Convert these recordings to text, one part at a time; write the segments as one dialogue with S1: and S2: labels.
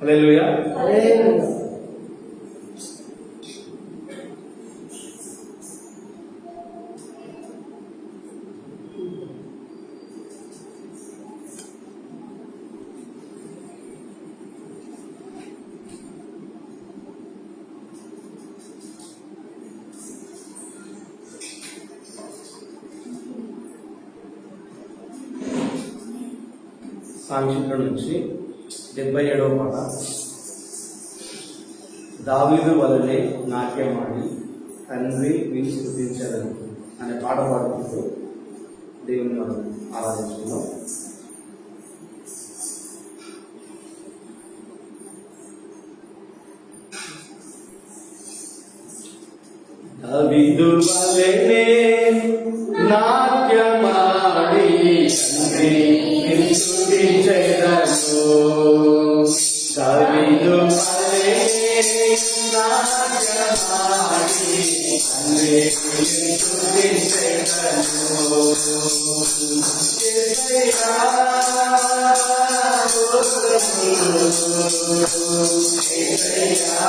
S1: హల్లెలూయా. సాంఖ్యుల నుంచి 77వ పాట. దావీదు వలనే నాట్యమాడి తండ్రి విని స్తుతించదను అనే పాట పాడుకుంటూ దేవుని మనం ఆరాధించుకుందాం. దావీదు వలనే నాట్యమాడి తండ్రి విని స్తుతించదను. దావీదు వలనే నాట్యమాడి తండ్రి విని స్తుతించదను. యేసయ్యా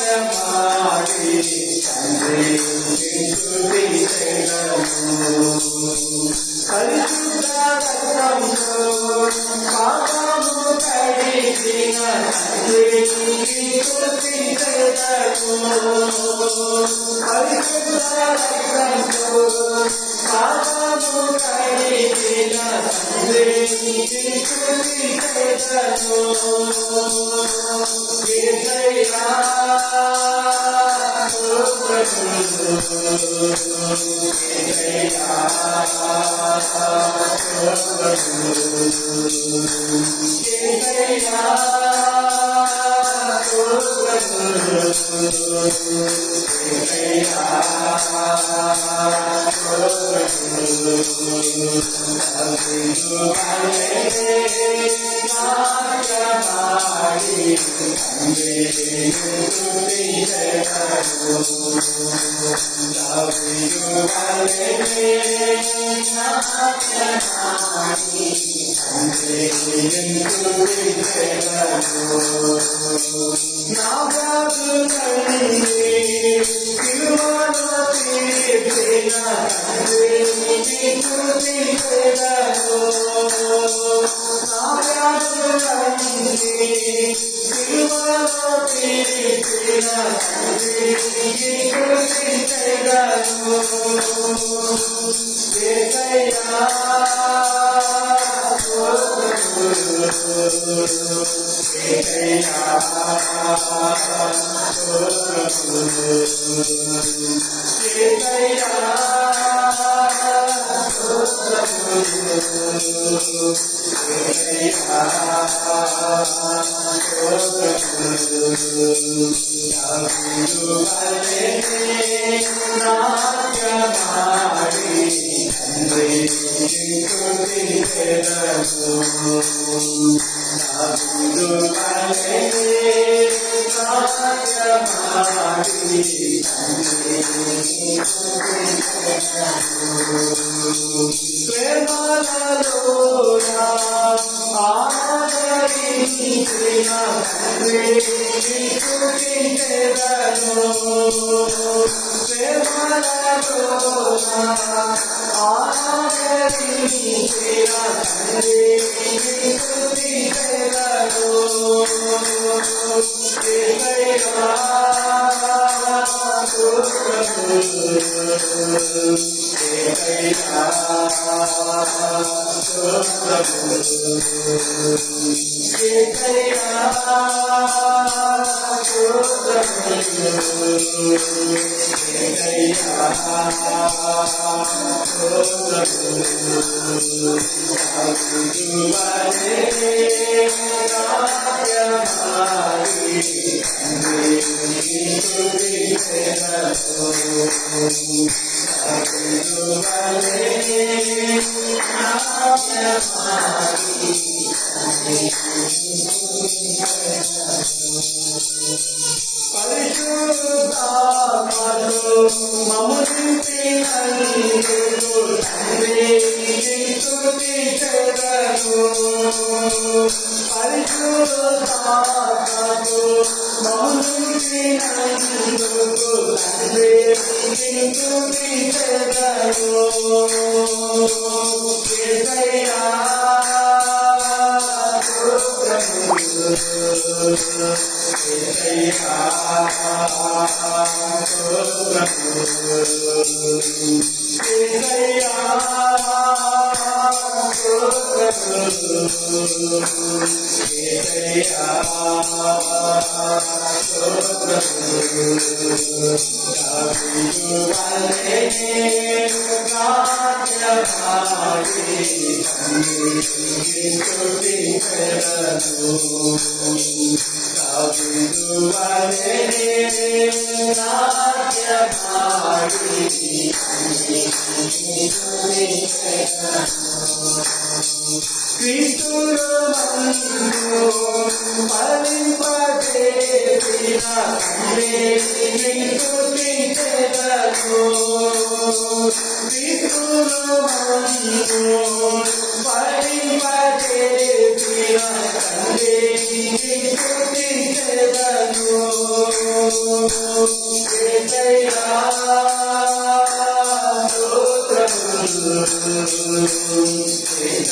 S1: Radha పరిశుద్ధ రక్తంతో పాపము కడిగిన తండ్రి స్తుతించెదను. యేసయ్యా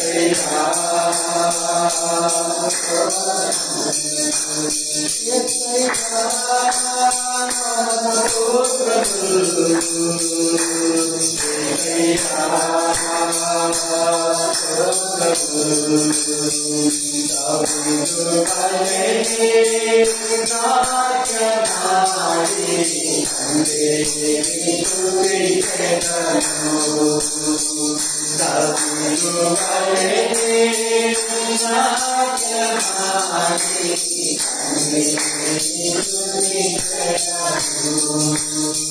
S1: నాకై సమస్తము చేసి ముగించిన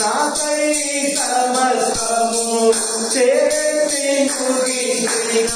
S1: నాకై సమస్తము చేసి ముగించిన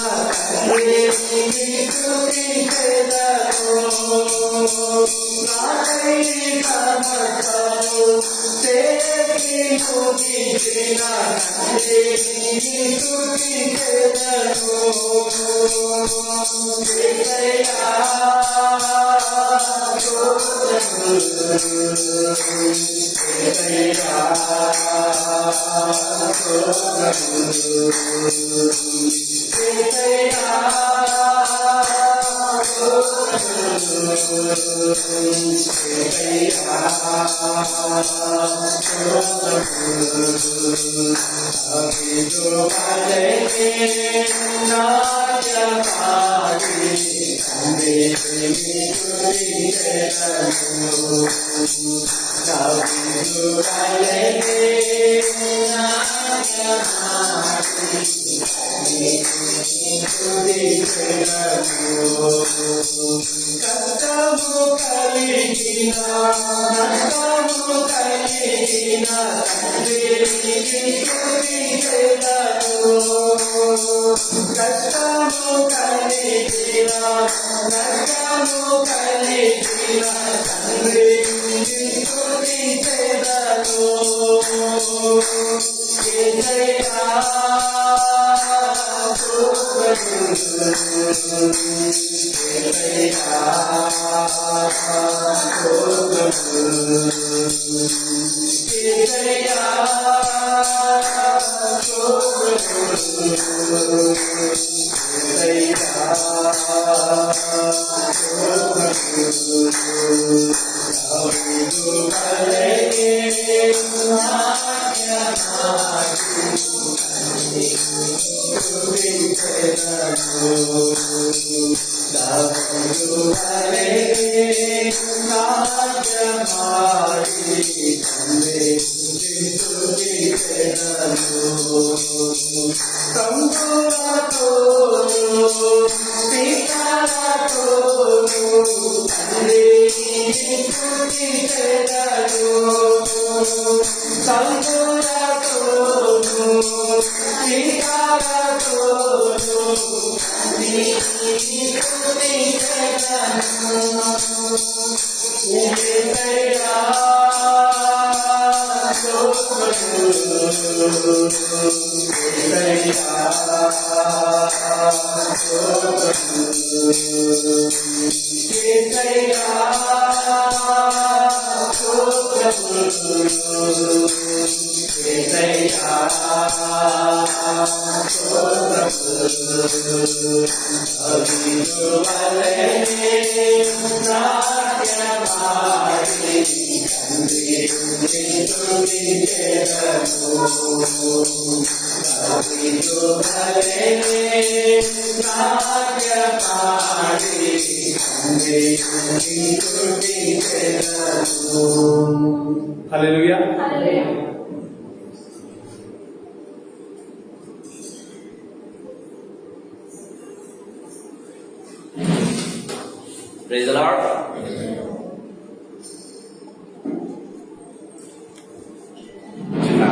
S2: హల్లెలూయా.
S3: Praise the Lord. చిన్న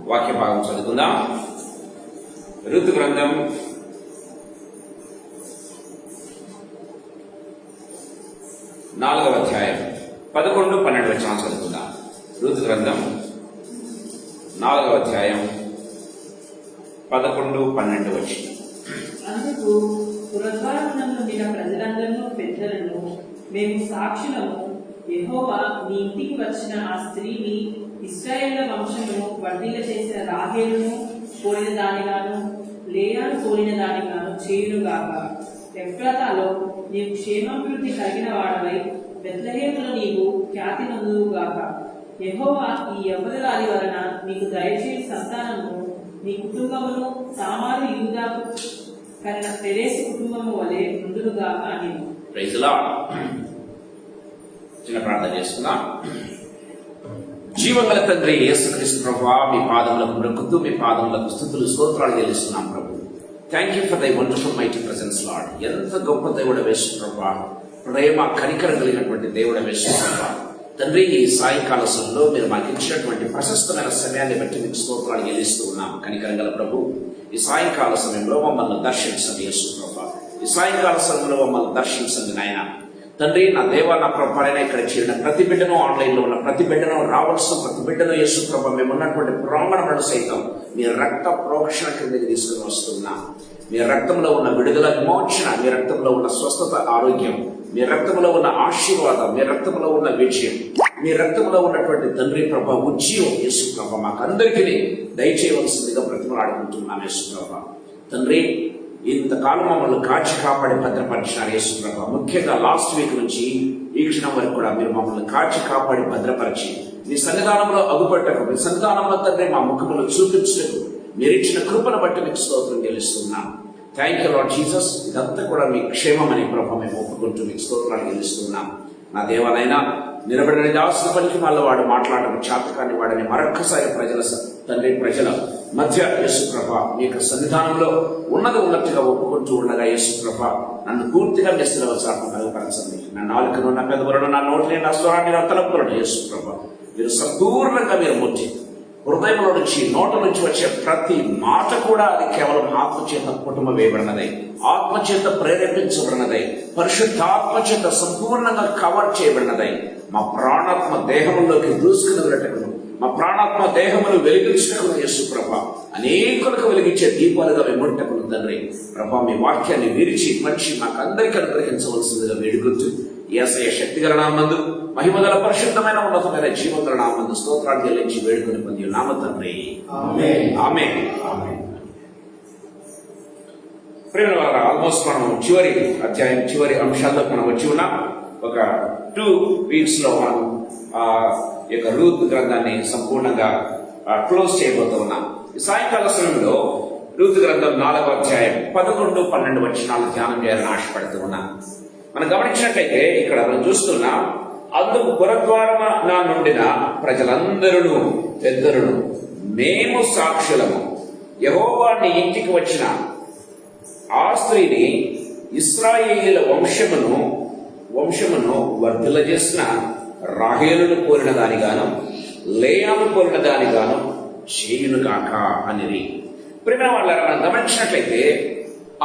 S3: వాక్య భాగం చదువుకుందాం. ఋతు గ్రంథం 4వ అధ్యాయం 11-12 వచనాలు చదువుకుందాం. ఋతు గ్రంథం 4వ అధ్యాయం 11-12 వచనం.
S4: అందుకు పురద్వారమునందు ఉండిన ప్రజలందరూ పెద్దలను, మేము సాక్షులము, యెహోవా నీ ఇంటికి వచ్చిన ఆ స్త్రీని ఇశ్రాయేలు వంశమును వర్ధిల్ల చేసిన రాహేలును పోయిన దానిగాను, గిల్లేయాను సోలిన దానిగాను చేయునుగాక. ఎఫ్రాతాలో నీవు క్షేమాభివృద్ధి కలిగిన వాడవై బెత్లెహేములో నీవు ఖ్యాతి నొందువుగాక. యెహోవా ఈ యవ్వనురాలి వలన నీకు దయచేసి సంతానమును నీ కుటుంబమును తామారు యూదాకు కన్న పెరేసు కుటుంబము వలె ముందుగాక అని.
S3: Praise the Lord. చిన్న ప్రార్థన చేసుకుందాం. జీవగల తండ్రి యేసుక్రీస్తు ప్రభువా, మీ పాదములకు మొక్కుతూ మీ పాదములకు స్తుతులు స్తోత్రాలు చెల్లిస్తున్నాం ప్రభు. Thank you for thy wonderful mighty presence Lord. ఎంత గొప్ప దేవుడ వేసు ప్రభువా, ప్రేమ కనికరం కలిగినటువంటి దేవుడ వేసు ప్రభువా. తండ్రి, ఈ సాయంకాల సమయంలో మీరు మాకు ఇచ్చినటువంటి ప్రశస్తమైన సమయాన్ని బట్టి మీకు స్తోత్రాలు చెల్లిస్తూ ఉన్నాం. కనికరం గల ప్రభు, ఈ సాయంకాల సమయంలో మమ్మల్ని దర్శించండి యేసు ప్రభువా. ఈ సాయంకాల సమయంలో మమ్మల్ని దర్శించండి నాయన. తండ్రి, నా దేవ, నా ప్రభావైనా ఇక్కడ చేరిన ప్రతి బిడ్డను, ఆన్లైన్లో ఉన్న ప్రతి బిడ్డను, రావాల్సిన ప్రతి బిడ్డను యేసు ప్రభ మేము ఉన్నటువంటి ప్రాంగణములను సైతం మీ రక్త ప్రోక్షణ కిందకి తీసుకుని వస్తున్నా. మీ రక్తంలో ఉన్న విడుదల, విమోచన, మీ రక్తంలో ఉన్న స్వస్థత, ఆరోగ్యం, మీ రక్తంలో ఉన్న ఆశీర్వాదం, మీ రక్తంలో ఉన్న విజయం, మీ రక్తంలో ఉన్నటువంటి తండ్రి ప్రభ ఉజ్జీవం యేసు ప్రభ మాకు అందరికీ దయచేయవలసిందిగా బ్రతిమలాడుకుంటున్నాం యేసు ప్రభ. తండ్రి, ఇంతకాలం మమ్మల్ని కాచి కాపాడి భద్రపరిచినారు యేసు ప్రభ. ముఖ్యంగా లాస్ట్ వీక్ నుంచి ఈ క్షణం వరకు కూడా మీరు మమ్మల్ని కాచి కాపాడి భద్రపరిచి మీ సన్నిధానంలో అగుపట్టకు, మీ సన్నిధానంలో తండ్రి మా ముఖములు చూపించకు మీరు ఇచ్చిన కృపను బట్టి మీకు స్తోత్రం చెల్లిస్తున్నాం. Thank you lord Jesus. ఇదంతా కూడా మీ క్షేమమని ప్రభ మేము ఒప్పుకుంటూ మీకు స్తోత్రాలు చెల్లిస్తున్నాం. నా దేవాలైనా నిలబడిన దాసుల పనికి మళ్ళీ వాడు మాట్లాడడం చేతకాని వాడని మరొక్కసారి ప్రజల మధ్య యేసు ప్రభ మీ యొక్క సన్నిధానంలో ఉన్నట్టుగా ఒప్పుకుంటూ ఉండగా యేసు ప్రభ నన్ను పూర్తిగా మెస్తిలవచాలను కలుగపరచండి. నా నాలుకను, నా పెదవులను, నా నోటిని, నా స్వరాన్ని, నా తలపులను యేసు ప్రభ మీరు సంపూర్ణంగా మీరు ముట్టి హృదయంలో నుంచి, నోట నుంచి వచ్చే ప్రతి మాట కూడా అది కేవలం ఆత్మచేత కుటుంబం వేయబడినదై, ఆత్మచేత ప్రేరేపించబడినదై, పరిశుద్ధాత్మచేత సంపూర్ణంగా కవర్ చేయబడినదై మా ప్రాణాత్మ దేహంలోకి దూసుకుని వెళ్ళటకును, మా ప్రాణాత్మ దేహమును వెలిగించటకును యేసు ప్రభ అనేకులకు వెలిగించే దీపాలుగా వెంబడటకును తండ్రి ప్రభ మీ వాక్యాన్ని విరిచి మంచి మాకు అందరికీ అనుగ్రహించవలసిందిగా వేడుకొచ్చు. యేసయ్య శక్తిగల నామందు, మహిమగల పరిశుద్ధమైన ఉన్నతమైన జీవగల నామందు స్తోత్రాలు చెల్లించి వేడుకొని పొంది నామ తండ్రి, ఆమేన్. ప్రేమ ఆల్మోస్ట్ మనం చివరి అధ్యాయం, చివరి అంశాల్లోకి మనం వచ్చి ఉన్నాం. ఒక 2 వీక్స్ లో మనం ఈ యొక్క రూత్ గ్రంథాన్ని సంపూర్ణంగా క్లోజ్ చేయబోతూ ఉన్నాం. ఈ సాయంకాల సమయంలో రూత్ గ్రంథం 4వ అధ్యాయం 11, 12 వచనాలు ధ్యానం చేయాలని ఆశపడుతూ ఉన్నాం. మనం గమనించినట్లయితే ఇక్కడ మనం చూస్తున్నాం, అందుకు పురద్వారమున నుండిన ప్రజలందరూ పెద్దలను మేము సాక్షులము. యెహోవా నీ ఇంటికి వచ్చిన ఆ స్త్రీని ఇశ్రాయేలీయుల వంశమును వర్ధిల్లజేసిన రాహేలును కోరిన దానిగాను లేయాను కోరిన దానిగాను చేయును కాక అనేది. ప్రియమైన వాళ్ళారా, మనం గమనించినట్లయితే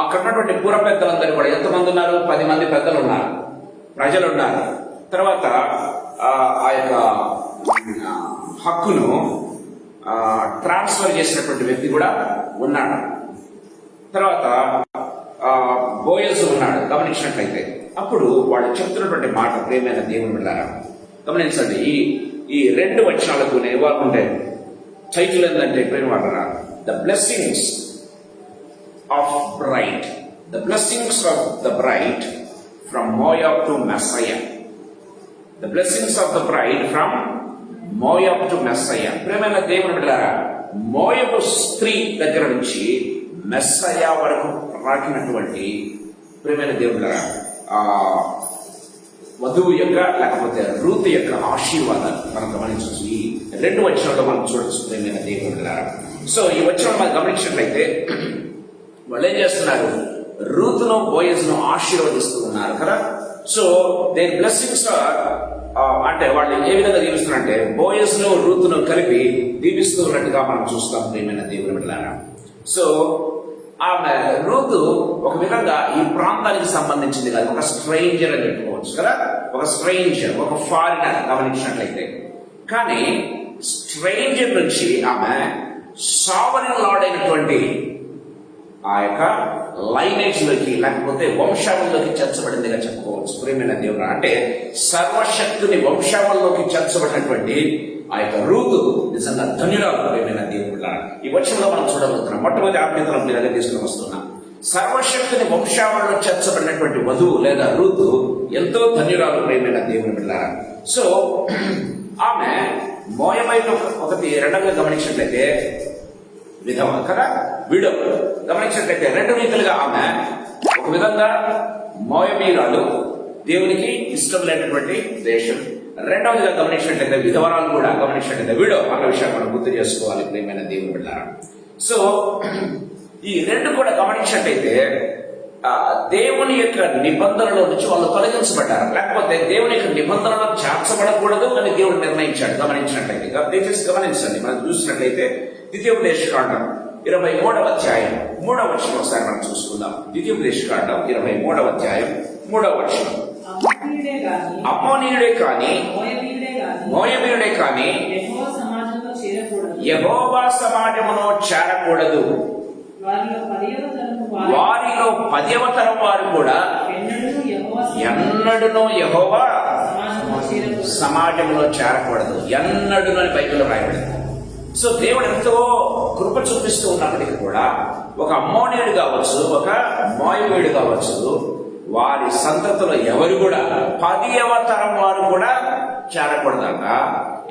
S3: అక్కడ ఉన్నటువంటి పుర పెద్దలందరూ కూడా ఎంతమంది ఉన్నారు? 10 మంది పెద్దలు ఉన్నారు, ప్రజలు ఉన్నారు. తర్వాత ఆ యొక్క హక్కును ట్రాన్స్ఫర్ చేసినటువంటి వ్యక్తి కూడా ఉన్నాడు. తర్వాత బోయజు ఉన్నాడు. గమనించినట్లయితే అప్పుడు వాళ్ళు చెప్తున్నటువంటి మాట, ప్రేమైన దేవుని బిడ్డలారా గమనించండి. ఈ 2 వచనాలకు ఇవ్వాలంటే టైటిల్ ఏంటంటే ప్రేమ వాళ్ళారా, the blessings of braid, the blessings of the bride from Moab to Messiah. The blessings of the bride from Moab to Messiah. ప్రేమైన దేవుని బిడ్డలారా, మోయాబు స్త్రీ దగ్గర నుంచి మెస్సయ్య వరకు రాకినటువంటి ప్రేమైన దేవుళ్ళ వధువు యొక్క లేకపోతే రూతు యొక్క ఆశీర్వాదాలు మనం గమనించవచ్చు. ఈ 2 వచనాల్లో మనం చూడవచ్చు ప్రేమైన దేవుళ్ళ. సో ఈ వచనం మనం గమనించినట్లయితే వాళ్ళు ఏం చేస్తున్నారు? రూతును, బోయజును ఆశీర్వదిస్తూ ఉన్నారు కదా. సో దేర్ బ్లెస్సింగ్స్ అంటే వాళ్ళు ఏ విధంగా దీవిస్తున్నారంటే బోయజును, రూతును కలిపి దీవిస్తూ ఉన్నట్టుగా మనం చూస్తాం ప్రేమైన దేవుని బిడ్డలారా. సో ఆమె రూతు ఒక విధంగా ఈ ప్రాంతానికి సంబంధించింది కాదు, ఒక స్ట్రేంజర్ అని చెప్పుకోవచ్చు కదా. ఒక స్ట్రేంజర్, ఒక ఫారినర్ గమనించినట్లయితే. కానీ స్ట్రేంజర్ నుంచి ఆమె సావరిన్ లార్డ్ అయినటువంటి ఆ యొక్క లైనేజ్ లోకి లేకపోతే వంశావళిలోకి చేర్చబడిందిగా చెప్పుకోవచ్చు. ప్రియమైన దేవుడు అంటే సర్వశక్తుని వంశావళిలోకి చేర్చబడినటువంటి ఆ యొక్క రూతు నిజంగా ధన్యురాలు. ప్రియమైన దేవుడు ఈ వచనంలో మనం చూడబోతున్నాం. మొట్టమొదటి ఆజ్ఞతలను మీరు అదే తీసుకుని వస్తున్నాం. సర్వశక్తిని వంశావళిలో చేర్చబడినటువంటి వధువు లేదా రూతు ఎంతో ధన్యురాలు. ప్రియమైన దేవుని బిడ్డలారా, సో ఆమె మోయబైలో ఒకటి రెండవగా గమనించినట్లయితే విధవ కదా, విడో గమనించినట్లయితే రెండు రీతిలుగా ఆమె ఒక విధంగా మోయబీరాలు, దేవునికి ఇష్టం లేనటువంటి దేశం. రెండవదిగా గమనించినట్లయితే విధవరాలు కూడా గమనించినట్లయితే విడో అన్న విషయాన్ని మనం గుర్తు చేసుకోవాలి. ప్రియమైన దేవుని బిడ్డలారా, సో ఈ రెండు కూడా గమనించినట్లయితే దేవుని యొక్క నిబంధనలో నుంచి వాళ్ళు తొలగించబడ్డారు, లేకపోతే దేవుని యొక్క నిబంధనలో చేర్చబడకూడదు అని దేవుడు నిర్ణయించాడు. గమనించినట్లయితే దయచేసి గమనించండి. మనం చూసినట్లయితే ద్వితీయోపదేశకాండం 23వ అధ్యాయం 3వ వచనం ఒకసారి మనం చూసుకుందాం. ద్వితీయోపదేశకాండం 23వ అధ్యాయం 3వ వచనం. అమ్మోనీయుడే కాని మోయబీయుడే కాని యెహోవా సమాజములో చేరకూడదు. వారిలో 10వ తరం వారు కూడా ఎన్నడూనూ యెహోవా సమాజంలో చేరకూడదు. ఎన్నడూనూ అని బైబిల్లో రాయబడింది. సో దేవుడు ఎంతో కృప చూపిస్తూ ఉన్నప్పటికీ కూడా ఒక అమ్మోనీయుడు కావచ్చు, ఒక మోయబీయుడు కావచ్చు, వారి సంతతిలో ఎవరు కూడా 10వ తరం వారు కూడా చేరకూడదట.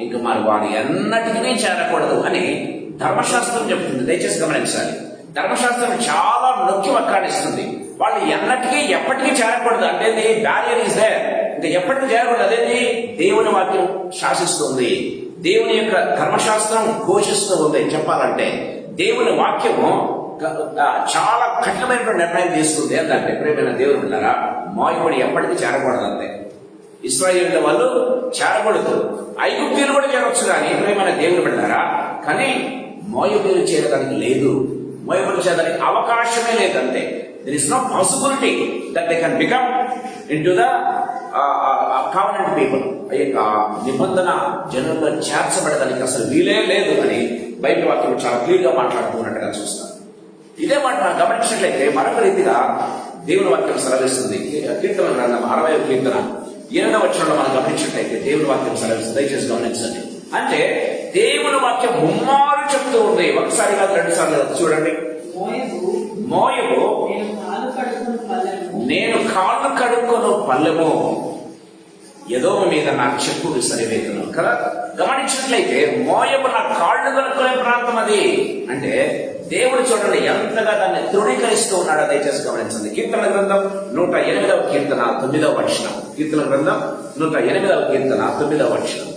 S3: ఇంక మరి వారు ఎన్నటికీ చేరకూడదు అని ధర్మశాస్త్రం చెప్తుంది. దయచేసి గమనించాలి. ధర్మశాస్త్రం చాలా నొక్కి వక్కాడిస్తుంది. వాళ్ళు ఎన్నటికీ ఎప్పటికీ చేరకూడదు అంటే బ్యారియర్ ఈస్ దేర్. ఇంకా ఎప్పటికీ చేరకూడదు. అదేంటి దేవుని వాక్యం శాసిస్తుంది. దేవుని యొక్క ధర్మశాస్త్రం ఘోషిస్తూ ఉంది. చెప్పాలంటే దేవుని వాక్యము చాలా కఠినమైన నిర్ణయం తీసుకుంది. ఏంటంటే ప్రియమైన దేవుని బిడ్డలారా, మోయబడి ఎప్పటికీ చేరకూడదు. అంతే ఇశ్రాయేలు వాళ్ళు చేరకూడదు. ఐగుప్తీయులు కూడా చేరవచ్చు కానీ ప్రియమైన దేవుని బిడ్డలారా, కానీ మోయబీలు చేరడానికి లేదు. మోయబడి చేరడానికి అవకాశమే లేదంటే there is no possibility that they can become into the covenant people. నిబంధన జనుల్లో చేర్చబడడానికి అసలు వీలే లేదు అని బైబిల్ వాక్యం చాలా క్లియర్ గా మాట్లాడుతున్నట్టుగా చూస్తాం. ఇదే మాట గమనించినట్లయితే మరొక రీతిగా దేవుని వాక్యం సెలవిస్తుంది. కీర్తన గ్రంథం 60వ కీర్తన 8వ వచనంలో మనం గమనించినట్లయితే దేవుని వాక్యం సెలవిస్తుంది. దయచేసి గమనించండి. అంటే దేవుని వాక్యం ముమ్మారు చెప్తూ ఉంది. ఒకసారి కాదు, 2 సార్లు చూడండి. మోయబు నేను కాళ్ళు కడుక్కొను పల్లెము, ఎదోము మీద నా చెప్పు విసరివేతును కదా. గమనించినట్లయితే మోయబు నా కాళ్ళు కడుక్కునే ప్రాంతం అది. అంటే దేవుడు చూడండి ఎంతగా దాన్ని తృణీకరిస్తూ ఉన్నాడో దయచేసి గమనించండి. కీర్తన గ్రంథం 108వ కీర్తన 9వ వచనం. కీర్తన గ్రంథం 108వ కీర్తన 9వ వచనం.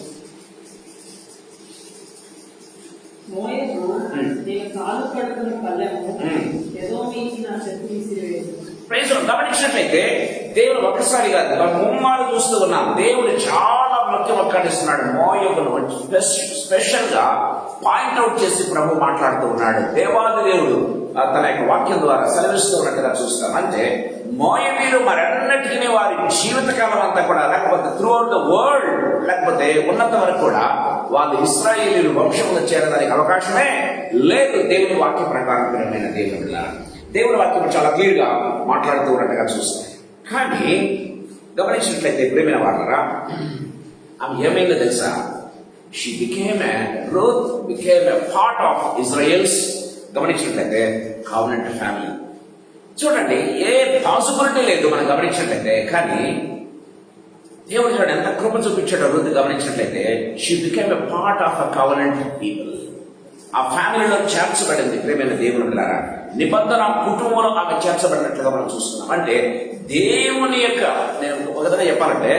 S3: గమనించినట్లయితే దేవుడు ఒక్కసారిగా ముమ్మారు చూస్తూ ఉన్నాం. దేవుడు చాలా ముఖ్యం ఒక్కడిస్తున్నాడు. మోయబును స్పెషల్ గా పాయింట్అవుట్ చేసి ప్రభు మాట్లాడుతూ ఉన్నాడు. దేవాది దేవుడు తన యొక్క వాక్యం ద్వారా సెలవిస్తూ ఉన్నట్టుగా చూస్తాం. అంటే మోయబీలు మరెన్నటికీ వారి జీవితకాలం అంతా కూడా, లేకపోతే త్రూ అవుట్ ద వరల్డ్, లేకపోతే ఉన్నత వరకు కూడా వాళ్ళు ఇశ్రాయేలీయుల వంశంలో చేరడానికి అవకాశమే లేదు. దేవుని వాక్య ప్రకారం ప్రియమైన దేవుని వాక్యం చాలా క్లియర్ గా మాట్లాడుతూ ఉన్నట్టుగా చూస్తాం. కానీ గమనించినట్లయితే ప్రియమైన వాళ్ళరా, ఆమె ఏమైందో తెలుసా? She became Ruth became a part of Israel's. గమనించినట్లయితే కావెనెంట్ ఫ్యామిలీ. చూడండి, ఏ పాసిబిలిటీ లేదు మనం గమనించినట్లయితే. కానీ దేవుడు చూడండి ఎంత కృప చూపించాడు రూత్. గమనించినట్లయితే she became a part of a covenant people. ఆ ఫ్యామిలీలో చేర్చబడింది. ప్రియమైన దేవుని బిడ్డలారా, నిబంధన కుటుంబంలో ఆమె చేర్చబడినట్లుగా మనం చూస్తున్నాం. అంటే దేవుని యొక్క, నేను ఒక విధంగా చెప్పాలంటే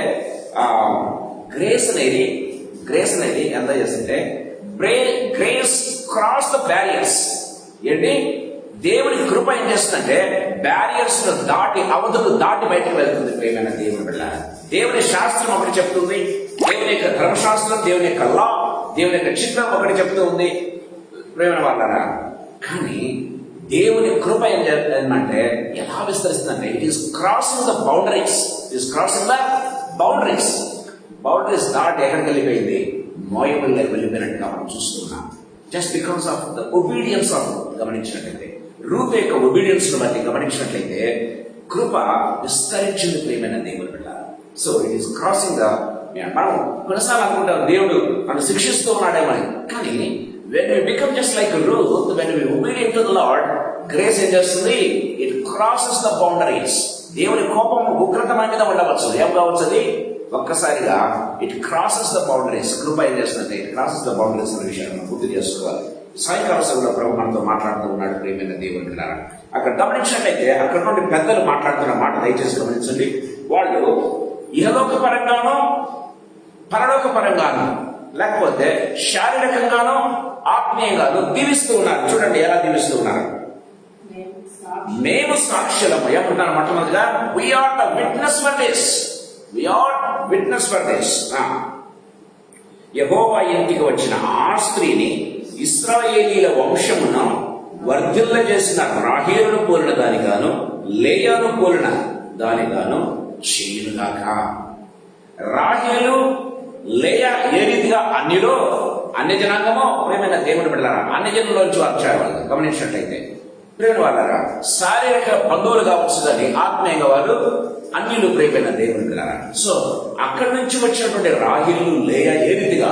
S3: గ్రేస్ అనేది ఎంత చేస్తుంటే గ్రేస్ క్రాస్ ద బ్యారియర్స్. ఏంటి దేవుని కృప ఏం చేస్తుందంటే బ్యారియర్స్ దాటి, అవధులు దాటి బయటకు వెళ్తుంది. ప్రియమైన దేవుని బిడ్డలారా, దేవుని శాస్త్రం ఒకటి చెప్తుంది, దేవుని యొక్క ధర్మశాస్త్రం, దేవుని యొక్క లా, దేవుని యొక్క చిత్రం ఒకటి చెప్తూ ఉంది. ప్రేమ వాళ్ళరా, కానీ దేవుని కృప ఏం చేస్తుందంటే ఎలా విస్తరిస్తుందంటే it is crossing the boundaries. Boundaries దాటి ఎక్కడికి వెళ్ళిపోయింది? మోయబుల్లోకి వెళ్ళిపోయినట్టుగా మనం చూస్తున్నాం. Just because of the obedience of. గమనించినట్లయితే రూతు యొక్క ఒబీడియన్స్ ను బట్టి గమనించినట్లయితే కృప విస్తరించింది ప్రియమైన దేవుని బిడ్డ. So it is crossing the, మనం కొన్నిసార్లు అనుకుంటాం దేవుడు నన్ను శిక్షిస్తూ ఉన్నాడేమని, కానీ when we become just like Ruth, when we obedient to the Lord, grace ఏం చేస్తుంది? It crosses the boundaries. దేవుని కోపం ఉగ్రత మన మీద ఉండవచ్చు, ఏం కావచ్చు అది? ఒక్కసారిగా ఇట్ క్రాసెస్ ద బౌండరీస్. కృప ఏం చేస్తుందంటే ఇట్ క్రాసెస్ ద బౌండరీస్ అనే విషయాన్ని మనం గుర్తు చేసుకోవాలి. సాయంకాల సభలో ప్రభు మనతో మాట్లాడుతూ ఉన్నాడు ప్రియమైన దేవుని బిడ్డలారా. అక్కడ గమనించినట్లయితే అక్కడ నుండి పెద్దలు మాట్లాడుతున్న మాట దయచేసి గమనించండి. వాళ్ళు ఇహలోక పరంగానో పరలోక పరంగానో లేకపోతే శారీరకంగానో ఆత్మీయంగానో దీవిస్తూ ఉన్నారు. చూడండి ఎలా దీవిస్తూ ఉన్నారు. మేము సాక్షులము ఏమంటున్నారు? మొట్టమొదటిగా we are the witness for this, we are witness for this. యెహోవా ఇంటికి వచ్చిన ఆ స్త్రీని ఇశ్రాయేలీల వంశమును వర్ధిల్ల చేసిన రాహేలును పోలిన దానిగాను లేయాను పోలిన దానిగాను చేయునుగాక. రాహేలు లేయా ఏ రీతిగా అన్య జనాంగమో ప్రేమైన దేవుని బిడ్డలారా అన్య జనుల్లోంచి వచ్చారు వాళ్ళు. గమనించినట్లయితే ప్రేమ వాళ్ళరా శారీరక బంధువులు కావచ్చు కానీ ఆత్మీయంగా వారు అన్యులు ప్రేమైన దేవుని బిడ్డలారా. సో అక్కడి నుంచి వచ్చినటువంటి రాహేలు లేయా ఏ రీతిగా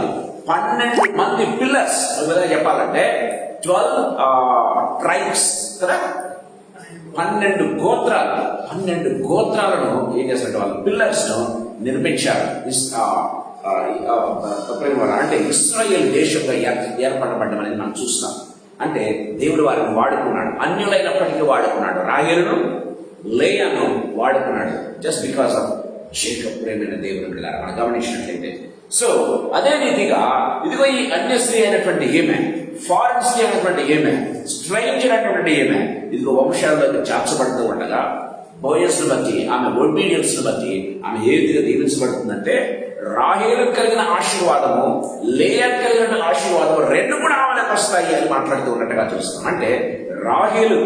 S3: 12 మంది పిల్లర్స్, విధంగా చెప్పాలంటే 12 ట్రైబ్స్ కదా, 12 గోత్రాలు, 12 గోత్రాలను ఏం చేశారు? వాళ్ళు పిల్లర్స్ ను నిర్మించారు. అంటే ఇశ్రాయేల్ దేశంగా ఏర్పడబడ్డం అనేది మనం చూస్తాం. అంటే దేవుడు వారిని వాడుకున్నాడు, అన్యులైనప్పటికీ వాడుకున్నాడు. రాహేలును లేయాను వాడుకున్నాడు జస్ట్ బికాస్ ఆఫ్ జేకబ్ ప్రేమైన దేవుని బిడ్డలారా మనం గమనించినట్లయితే. సో అదే రీతిగా ఇదిగో ఈ అన్య స్త్రీ అయినటువంటి ఈమె, ఫారెన్ స్త్రీ అయినటువంటి ఈమె, స్ట్రేంజర్ అయినటువంటి ఈమె ఇదిగో వంశాలలోకి చేర్చబడుతూ ఉండగా బోయస్ ను బట్టి ఆమె ఒబీడియన్స్ ను బట్టి ఆమె ఏ రీతిగా దీవించబడుతుందంటే రాహేలు కలిగిన ఆశీర్వాదము లేయా కలిగిన ఆశీర్వాదము రెండు కూడా ఆమెలకు వస్తాయి అని మాట్లాడుతూ ఉన్నట్టుగా చూస్తాం. అంటే రాహేలు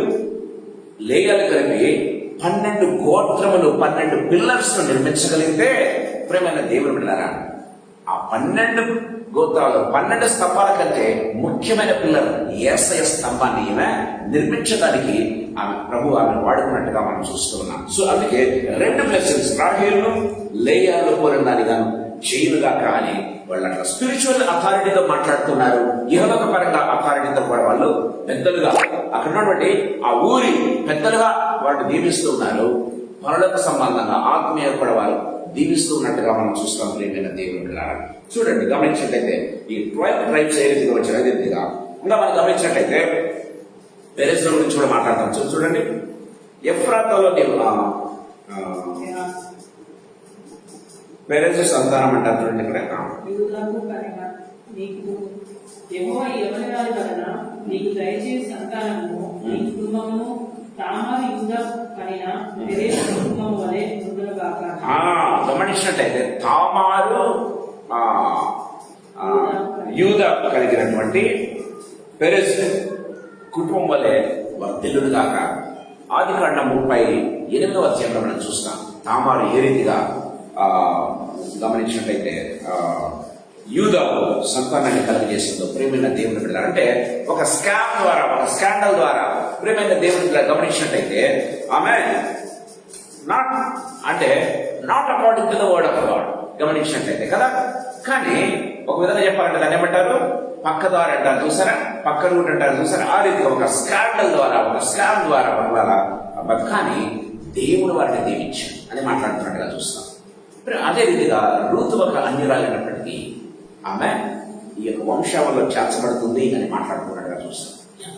S3: లేయాలు కలిపి 12 గోత్రములు 12 పిల్లర్స్ ను నిర్మించగలిగితే ప్రేమైన దేవుని బిడ్డలారా ఆ 12 గోత్రాలు 12 స్తంభాల కంటే ముఖ్యమైన పిల్లర్ యేసయ్య స్తంభాన్ని ఈమె నిర్మించడానికి ఆమెను వాడుకున్నట్టుగా మనం చూస్తూ ఉన్నాం. సో అందుకే 2 బ్లెస్సింగ్స్ రాహేలును లేయాలు పోలిన దానిగాను చేయునుగాక అని వాళ్ళు అట్లా స్పిరిచువల్ అథారిటీతో మాట్లాడుతున్నారు. ఇహలోక పరంగా అథారిటీతో కూడా వాళ్ళు పెద్దలుగా అక్కడ ఉన్నటువంటి ఆ ఊరి పెద్దలుగా వాళ్ళు దీవిస్తూ ఉన్నారు. పరలోక సంబంధంగా ఆత్మీయ కూడా వారు దీవిస్తూ ఉన్నట్టుగా మనం చూస్తాం ప్రియమైన దేవుని బిడ్డలారా. చూడండి గమనించినట్లయితే ఈ 12 ట్రైబ్స్ ఏ రీతిగా వచ్చారు అదే రీతిగా ఇంకా మనం గమనించినట్లయితే పెరెస్ గురించి కూడా మాట్లాడతాం. చూడండి ఎఫ్రాతాలో పెరెస్ సంతానం అంటారు చూడండి ఇక్కడ.
S4: నీకు దయచేసి సంతానము నీ కుటుంబమును తామారు యూదా కనిన పెరెసు కుటుంబము వలె ఉండునుగాక.
S3: గమనించినట్లయితే తామారు యూదా కలిగినటువంటి పెరెస్ కుటుంబం వలె వర్ధిల్లునుగాక. ఆదికాండం 38వ అధ్యాయంలో మనం చూస్తాం తామారు ఏ రీతిగా గమనించినట్లయితే యూదాకు సంతానాన్ని కలుగజేసిందో ప్రేమైన దేవుని బిడ్డలారా. అంటే ఒక స్కామ్ ద్వారా ఒక స్కాండల్ ద్వారా ప్రేమైన దేవుని బిడ్డలారా గమనించినట్లయితే ఆమె not according to the word of God గమనించినట్లయితే కదా. కానీ ఒక విధంగా చెప్పాలంటే దాన్ని ఏమంటారు? పక్క ద్వారా అంటారు చూసారా, పక్క రూట్ అంటారు చూసారా. ఆ రీతిగా ఒక స్కాండల్ ద్వారా ఒక స్కామ్ ద్వారా వాళ్ళ కానీ దేవుడు వారిని దీవించాడు అని మాట్లాడుతున్నట్టుగా చూస్తాం. అదే రీతిగా రూతు ఒక అన్యురాలైనప్పటికీ ఆమె ఈ యొక్క వంశావళిలో చేర్చబడుతుంది అని మాట్లాడుతున్నట్టుగా చూస్తాం.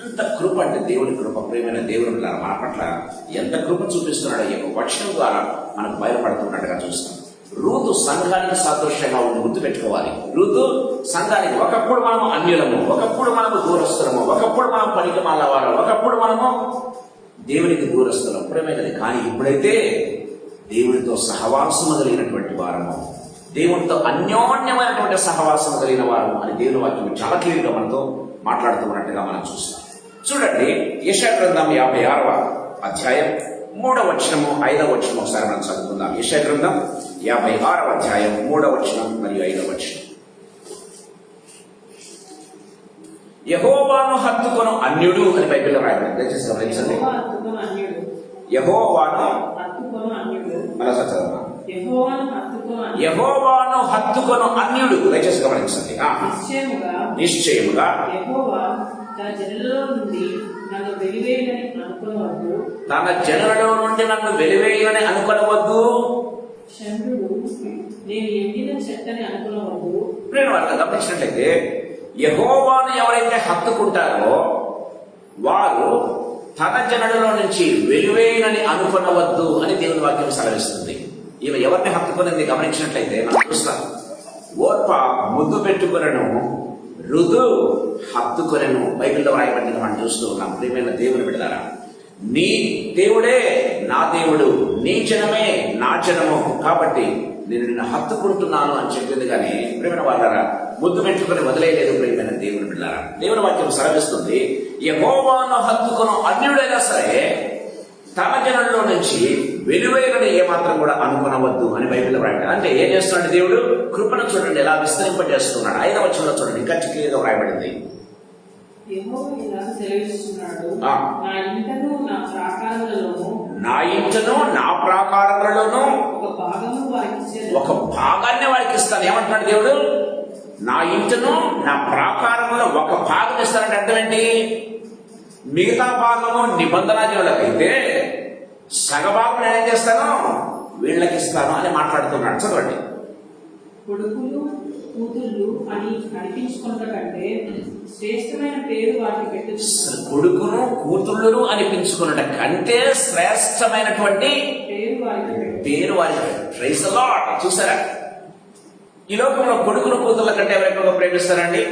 S3: ఎంత కృప అంటే దేవుని కృప ప్రేమైన దేవుని మన పట్ల ఎంత కృప చూపిస్తున్నాడో ఈ యొక్క వచనం ద్వారా మనకు బయలుపడుతున్నట్టుగా చూస్తాం. రూతు సంఘానికి సాదృశ్యంగా ఉండి గుర్తుపెట్టుకోవాలి. రూతు సంఘానికి ఒకప్పుడు మనము అన్యులము, ఒకప్పుడు మనము దూరస్తులము, ఒకప్పుడు మనం పనికి మాలవారం, ఒకప్పుడు మనము దేవునికి దూరస్తులం ప్రేమైనది. కానీ ఇప్పుడైతే దేవుడితో సహవాసము కలిగినటువంటి వారము, దేవుడితో అన్యోన్యమైనటువంటి సహవాసం కలిగిన వారము అని దేవుని వాక్యం చాలా క్లియర్గా మనతో మాట్లాడుతున్నట్టుగా మనం చూస్తాం. చూడండి యెషయా గ్రంథం 56వ అధ్యాయం 3వ వచనము 5వ వచనం ఒకసారి మనం చదువుకుందాం. యెషయా గ్రంథం 56వ అధ్యాయం 3వ వచనం మరియు 5వ వచనం. యెహోవాను హత్తుకొను అన్యుడు అని బైబిల్లో రాయబడింది. దయచేసి గమనించండి.
S4: యెహోవా హత్తుకొను అన్యుడు.
S3: యెహోవాను
S4: హత్తుకొను అన్యుడు.
S3: మరోసారి చదవండి.
S4: యెహోవాను హత్తుకొను అన్యుడు.
S3: యెహోవాను హత్తుకొను అన్యుడు. దయచేసి గమనించండి. నిశ్చయముగా
S4: యెహోవా తన జనులలో నుండి నన్ను వెలివేయని అనుకోవద్దు.
S3: తన జనులలో నుండి నన్ను వెలివేయని అనుకోవద్దు.
S4: చంద్రుడు నేను ఎండిన చెట్టని అనుకోవద్దు.
S3: నేను వాళ్ళ గమనించినట్లయితే యెహోవాను ఎవరైతే హత్తుకుంటారో వారు తన జనులలో నుంచి వెలివేయనని అనుకొనవద్దు అని దేవుని వాక్యం సెలవిస్తుంది. ఈమె ఎవరిని హత్తుకునింది గమనించినట్లయితే మనం చూస్తాం. ఓర్ప ముద్దు పెట్టుకునను, రుదు హత్తుకొనెను బైబిల్లో రాయబడినది మనం చూస్తూ ఉన్నాం. ప్రియమైన దేవుని బిడ్డలారా, నీ దేవుడే నా దేవుడు, నీ జనమే నా జనము, కాబట్టి నేను నిన్ను హత్తుకుంటున్నాను అని చెప్పింది. కానీ ప్రియమైన వాళ్ళారా, ముద్దు పెట్టుకుని వదిలేయలేదు. ప్రియమైన దేవుని బిడ్డలారా, దేవుని వాక్యం సెలవిస్తుంది, యెహోవాను హత్తుకొను అన్యుడైనా సరే తన జనంలో నుంచి వెలువైనని ఏమాత్రం కూడా అనుకునవద్దు అని బైబిల్లో రాయబడి. అంటే ఏం చేస్తున్నాడు దేవుడు? కృపను చూడండి ఎలా విస్తరింపజేస్తున్నాడు. 5వ వచనంలో చూడండి, ఇంకా క్లియర్గా రాయబడింది.
S4: యెహోవా ఇలా సెలవిస్తున్నాడు,
S3: ఆ.
S4: నా ఇంటను నా ప్రాకారములలోను
S3: నా ఇంటను నా ప్రాకారములలోను
S4: ఒక భాగము వారికి ఇచ్చేది.
S3: ఒక భాగాన్ని వారికి ఇస్తాను. ఏమంటున్నాడు దేవుడు? నా ఇంటను నా ప్రాకారంలో ఒక భాగం ఇస్తానంటే అర్థం ఏంటి? మిగతా భాగము నిబంధనాజనులకైతే సగభాగం నేనేం చేస్తాను? వీళ్ళకి ఇస్తాను అని మాట్లాడుతున్నాడు. చదవండి.
S4: కొడుకులు కూతుళ్ళు అని అనిపించుకున్న కంటే శ్రేష్టమైన పేరు వారికి పెట్టు.
S3: కొడుకును కూతుళ్ళను అనిపించుకున్నట కంటే శ్రేష్టమైనటువంటి
S4: పేరు వారికి పెట్టు.
S3: పేరు వారికి. Praise the Lord. చూసారా, ఈ లోకంలో కొడుకును కూతుళ్ళ కంటే ఎవరు ఎక్కువగా ప్రేమిస్తారండి?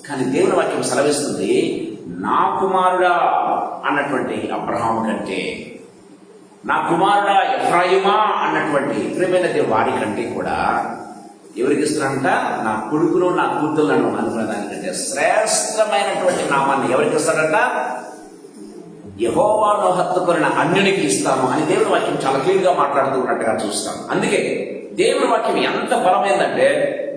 S3: కానీ దేవుని వాక్యం సెలవిస్తుంది, నా కుమారుడా అన్నటువంటి అబ్రహాము కంటే, నా కుమారుడా ఎఫ్రాయిమా అన్నటువంటి ప్రియమైన వాడి కంటే కూడా ఎవరికి ఇస్తారంట? నా కొడుకును నా కూతుళ్ళను అనుకున్న దానికంటే శ్రేష్టమైనటువంటి నామాన్ని ఎవరికి ఇస్తాడంట? యెహోవాను హత్తుకొనిన అన్యునికి ఇస్తాను అని దేవుని వాక్యం చాలా క్లియర్ గా మాట్లాడుతూ ఉన్నట్టుగా చూస్తాం. అందుకే దేవుని వాక్యం ఎంత బలమైందంటే,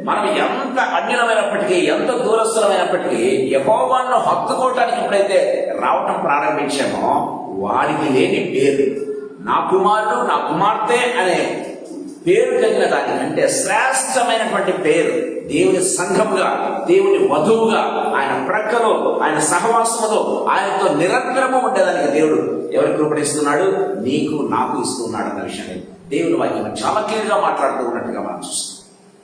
S3: మనం ఎంత అన్యులమైనప్పటికీ, ఎంత దూరస్థులమైనప్పటికీ యెహోవాను హత్తుకోవటానికి ఎప్పుడైతే రావటం ప్రారంభించామో వాడికి లేని పేరు, నా కుమారుడు నా కుమార్తె అనే పేరు కలిగిన దానికంటే శ్రేష్టమైనటువంటి పేరు, దేవుని సంఘముగా, దేవుని వధువుగా, ఆయన ప్రక్కలో, ఆయన సహవాసములో ఆయనతో నిరంతరము ఉండేదానికి దేవుడు ఎవరికి రూపణిస్తున్నాడు? నీకు నాకు ఇస్తున్నాడు అన్న విషయాన్ని దేవుని వాక్యం చాలా క్లియర్ గా మాట్లాడుతూ ఉన్నట్టుగా మనం చూస్తాం.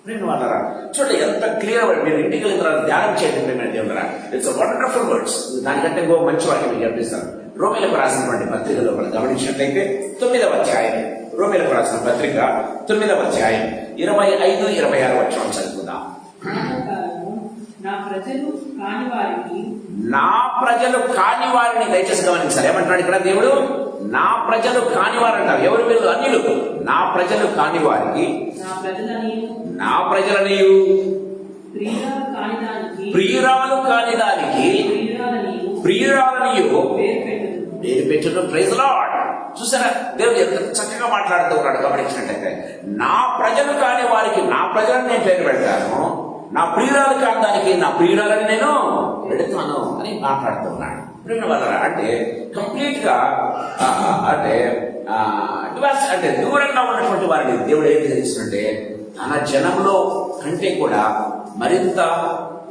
S3: నేను వాళ్ళరా చూడండి ఎంత క్లియర్. మీరు ఇంటికి వెళ్ళిన తర్వాత ధ్యానం చేయండి. ప్రేమ దేవుడరా, ఇట్స్ వండర్ఫుల్ వర్డ్స్. దానికంటే ఇంకో మంచి వాక్యం మీకు కనిపిస్తాను. రోమీలకు రాసినటువంటి పత్రికలో మనం గమనించినట్లయితే 9వ అధ్యాయం, రోమీలకు రాసిన పత్రిక 9వ అధ్యాయం 25-26 వచనాలు చదువుకుందాం.
S4: నా ప్రజలు కాని వారికి,
S3: నా ప్రజలు కాని వారిని దయచేసి గమనించాలి. ఏమంటున్నాడు ఇక్కడ దేవుడు? నా ప్రజలు కాని వారు అంటారు. ఎవరు వీళ్ళు? అన్యులు. నా ప్రజలు కాని వారికి,
S4: నా ప్రజలని
S3: నా ప్రజలని
S4: ప్రియురాలు కాని దానికి,
S3: ప్రియురాలు కాని దానికి ప్రియురాలని పేరు పెట్టు. Praise the Lord. చూసారా, దేవుడు ఎంత చక్కగా మాట్లాడుతూ ఉన్నాడు గమనించినట్టయితే. నా ప్రజలు కాని వారికి నా ప్రజలను నేను పేరు పెడతాను, నా ప్రియురాలు కాని దానికి నా ప్రియురాలని నేను పెడతాను అని మాట్లాడుతూ ఉన్నాడు. అంటే కంప్లీట్ గా అంటే దూరంగా ఉన్నటువంటి వారిని దేవుడు ఏం చేస్తుంటే తన జనంలో కంటే కూడా మరింత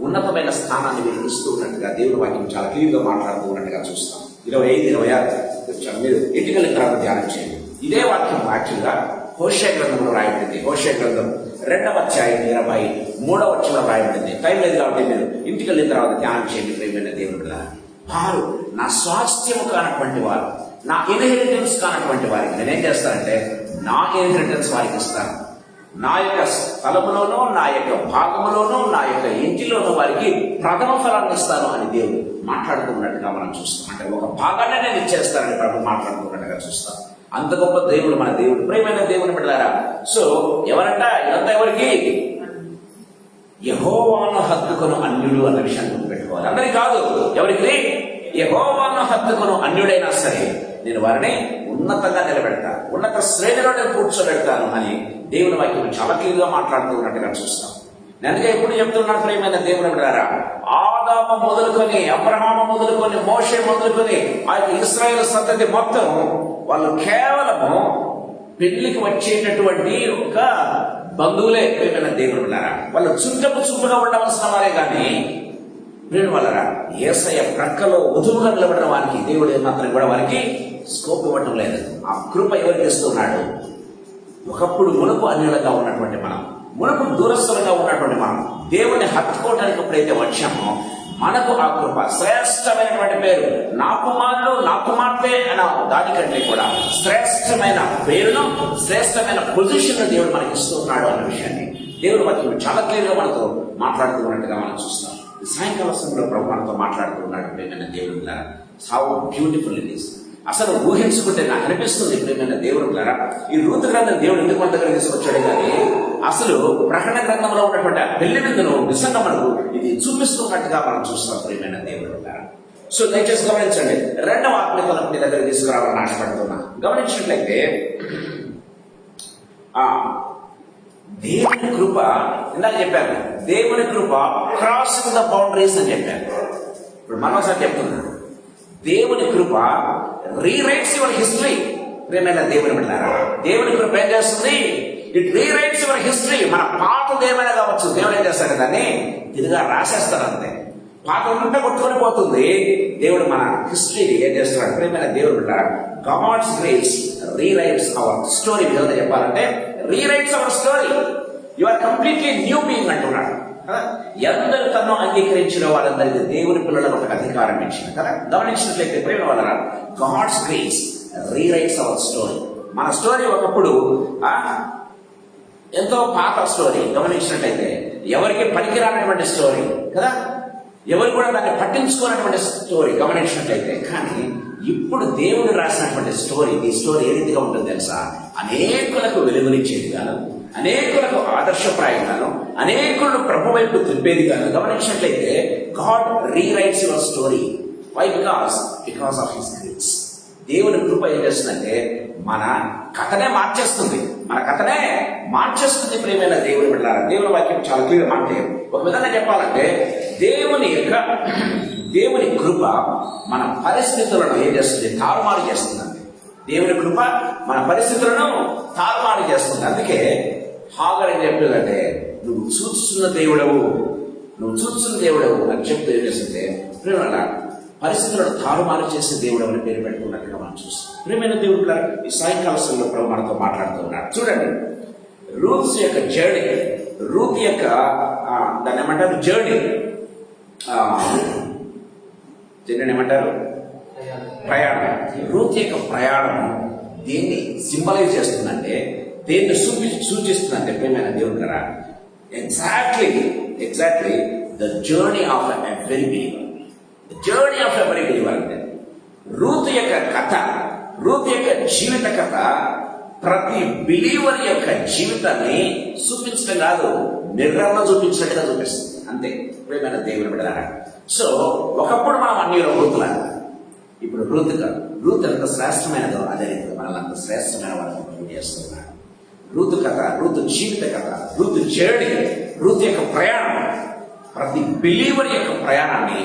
S3: ఉన్నతమైన స్థానాన్ని మీరు ఇస్తూ ఉన్నట్టుగా దేవుని వాక్యం చాలా క్లియర్ గా మాట్లాడుతూ ఉన్నట్టుగా చూస్తాం. 25-26 మీరు ఇంటికి తర్వాత ధ్యానం చేయండి. ఇదే వాక్యం యాక్చువల్గా హోషే గ్రంథంలో రాయబడింది. హోషే గ్రంథం 2వ అధ్యాయం 23వ వచనంలో రాయబడింది. టైం లేదు కాబట్టి మీరు ఇంటికి వెళ్ళిన తర్వాత ధ్యానం చేయండి. ప్రియమైన దేవుని బిడ్డలారా, వారు నా స్వాస్థ్యము కానటువంటి వారు, నా ఇన్హెరిటెన్స్ కానటువంటి వారికి నేనేం చేస్తానంటే నా ఇన్హెరిటెన్స్ వారికి ఇస్తాను. నా యొక్క స్థలములోనూ, నా యొక్క భాగములోనూ, నా యొక్క ఇంటిలోనూ వారికి ప్రథమ ఫలాన్ని ఇస్తాను అని దేవుడు మాట్లాడుతున్నట్టుగా మనం చూస్తాం. అంటే ఒక భాగాన్ని నేను ఇచ్చేస్తానని ప్రభు మాట్లాడుతున్నట్టుగా చూస్తాం. అంత గొప్ప దేవుడు మన దేవుడు. ప్రియమైన దేవుని బిడ్డలారా, సో ఎవరంట ఇదంతా ఎవరికి? యెహోవాను హత్తుకొను అన్యుడు అన్న విషయాన్ని గుర్తుపెట్టుకోవాలి. అందరికీ కాదు, ఎవరికి? యెహోవాను హత్తుకొను అన్యుడైనా సరే నేను వారిని ఉన్నతంగా నిలబెడతా, ఉన్నత శ్రేణిలో నేను కూర్చోబెడతాను అని దేవుని వాక్యం చాలా క్లియర్గా మాట్లాడుతూ ఉన్నట్టుగా చూస్తాం. నేను అందుకే ఎప్పుడు చెప్తున్నాను ప్రియమైన దేవుని బిడ్డలారా, ఆదాము మొదలుకొని, అబ్రహాము మొదలుకొని, మోషే మొదలుకొని ఆ యొక్క ఇశ్రాయేలు సంతతి మొత్తం వాళ్ళు కేవలము పెళ్లికి వచ్చేటటువంటి ఒక బంధువులే ప్రేమైన దేవుడు ఉన్నారా. వాళ్ళు చుట్టుగా ఉండవలసిన వారే కానీ ప్రేమ వల్లరా యేసయ్య ప్రక్కలో వధువుగా నిలబడిన వారికి దేవుడు ఏమాత్రం కూడా వారికి స్కోప్ ఇవ్వటం లేదు. ఆ కృప ఎవరికి ఇస్తున్నాడు? ఒకప్పుడు మునుపు అన్యులుగా ఉన్నటువంటి మనం, మునుపు దూరస్తులుగా ఉన్నటువంటి మనం దేవుని హత్తుకోవడానికి ఎప్పుడైతే వచ్చామో మనకు ఆ కృప శ్రేష్టమైనటువంటి పేరు, నా కుమారుడు నా కుమార్తె అన్న దానికంటే కూడా శ్రేష్టమైన పేరును, శ్రేష్టమైన పొజిషన్ దేవుడు మనకి ఇస్తున్నాడు అన్న విషయాన్ని దేవుడు మనకి చాలా క్లియర్గా మనతో మాట్లాడుతూ ఉన్నట్టుగా మనం చూస్తాం. సాయంకాల సమయంలో ప్రభు మనతో మాట్లాడుతూ ఉన్నాడు. ప్రేమైన దేవుడు హౌ బ్యూటిఫుల్ ఇట్ ఈస్. అసలు ఊహించుకుంటే నాకు అనిపిస్తుంది ప్రేమైన దేవుడు ఈ రూతు గ్రంథం దేవుడు ఎందుకు మన దగ్గర తీసుకొచ్చాడు కానీ అసలు ప్రకటన గ్రంథంలో ఉన్నటువంటి ఆ పెళ్లి విందును నిజంగా మనకు ఇది చూపిస్తున్నట్టుగా మనం చూస్తాం ప్రేమైన దేవుడు. సో దయచేసి గమనించండి, రెండవ ఆత్మీయతను మీ దగ్గర తీసుకురావాలని ఆశపడుతున్నా. గమనించినట్లయితే దేవుని కృప, ఇందాక చెప్పాను దేవుని కృప క్రాసింగ్ ద బౌండరీస్ అని చెప్పాను. ఇప్పుడు మరోసారి చెప్తున్నాను, దేవుని కృప రీరైట్స్ యువర్ హిస్టరీ. ప్రేమైన దేవుని బిడ్డలారా, దేవుని కృప ఏం చేస్తుంది? It rewrites your history. మన పాతది ఏమైనా కావచ్చు, దేవుడు ఏం చేస్తాడు దాన్ని తిరిగా రాసేస్తాడు అంతే. పాత ఉంటే కొట్టుకొని పోతుంది. దేవుడు మన హిస్టరీని ఏం చేస్తున్నాడు? ప్రేమైన దేవుడు బిడ్డలారా, God's grace rewrites our story. విధంగా చెప్పాలంటే rewrites our story. You are completely new being అంటున్నాడు. ఎందరు తను అంగీకరించిన వాళ్ళందరికీ దేవుని పిల్లలకు ఒక అధికారం ఇచ్చింది కదా. గమనించినట్లయితే ప్రేమ వల్ల God's grace rewrites our story. మన స్టోరీ ఒకప్పుడు ఎంతో పాత స్టోరీ. గమనించినట్లయితే ఎవరికి పనికిరానటువంటి స్టోరీ కదా, ఎవరు కూడా దాన్ని పట్టించుకోనటువంటి స్టోరీ గమనించినట్లయితే. కానీ ఇప్పుడు దేవుడు రాసినటువంటి స్టోరీ, ఈ స్టోరీ ఏ రీతిగా ఉంటుంది తెలుసా? అనేకులకు వెలుగునిచ్చేది గాను, అనేకులకు ఆదర్శప్రాయంగాను, అనేకులను ప్రభు వైపు తిప్పేది గాను. గమనించినట్లయితే God rewrites your story. Why? Because of his grace. దేవుని కృప ఏం చేస్తుందంటే మన కథనే మార్చేస్తుంది, మన కథనే మార్చేస్తుంది. ప్రియమైన దేవుని బిడ్డలారా, దేవుని వాక్యం చాలా క్లియర్. అంటే ఒక విధంగా చెప్పాలంటే దేవుని కృప మన పరిస్థితులను ఏం చేస్తుంది? తారుమారు చేస్తుందండి. దేవుని కృప మన పరిస్థితులను తారుమారు చేస్తుంది. అందుకే హాగర్ ఏం చెప్తుందంటే నువ్వు చూస్తున్న దేవుడవు, నువ్వు చూస్తున్న దేవుడవు అని చెప్తూ ఏం చేస్తుంటే ప్రేమ పరిస్థితులను తారుమారు చేసే దేవుడు అని పేరు పెట్టుకున్నట్టుగా మనం చూస్తాం. ప్రియమైన దేవుడు ఈ సాయంకాల సమయంలో ప్రభు మనతో మాట్లాడుతూ ఉన్నాడు. చూడండి, రూత్ యొక్క జర్నీ, రూత్ యొక్క దాన్ని ఏమంటారు? జర్నీ, దీన్ని ఏమంటారు? ప్రయాణం. రూత్ యొక్క ప్రయాణం దేన్ని సింబలైజ్ చేస్తుందంటే, దేన్ని సూచిస్తుందంటే ప్రియమైన దేవుడు కదా, exactly the journey of a very believer. Journey of a very believer అంటే రూత్ యొక్క కథ, రూత్ యొక్క జీవిత కథ ప్రతి బిలీవర్ యొక్క జీవితాన్ని చూపించడం కాదు, నిర్ణయంలో చూపించినట్టుగా చూపిస్తుంది అంతే. ప్రియమైన దేవుని బిడ్డలారా, సో ఒకప్పుడు మనం అన్నిలో రూతులాగా, ఇప్పుడు రూత్ కాదు. రూత్ ఎంత శ్రేష్టమైనదో అదే రీతిగా మనల్ని అంత శ్రేష్టమైన వాళ్ళని చేస్తున్నాడు. రూతు కథ, రూతు జీవిత కథ, రూతు జర్నీ, రూత్ యొక్క ప్రయాణం ప్రతి బిలీవర్ యొక్క ప్రయాణాన్ని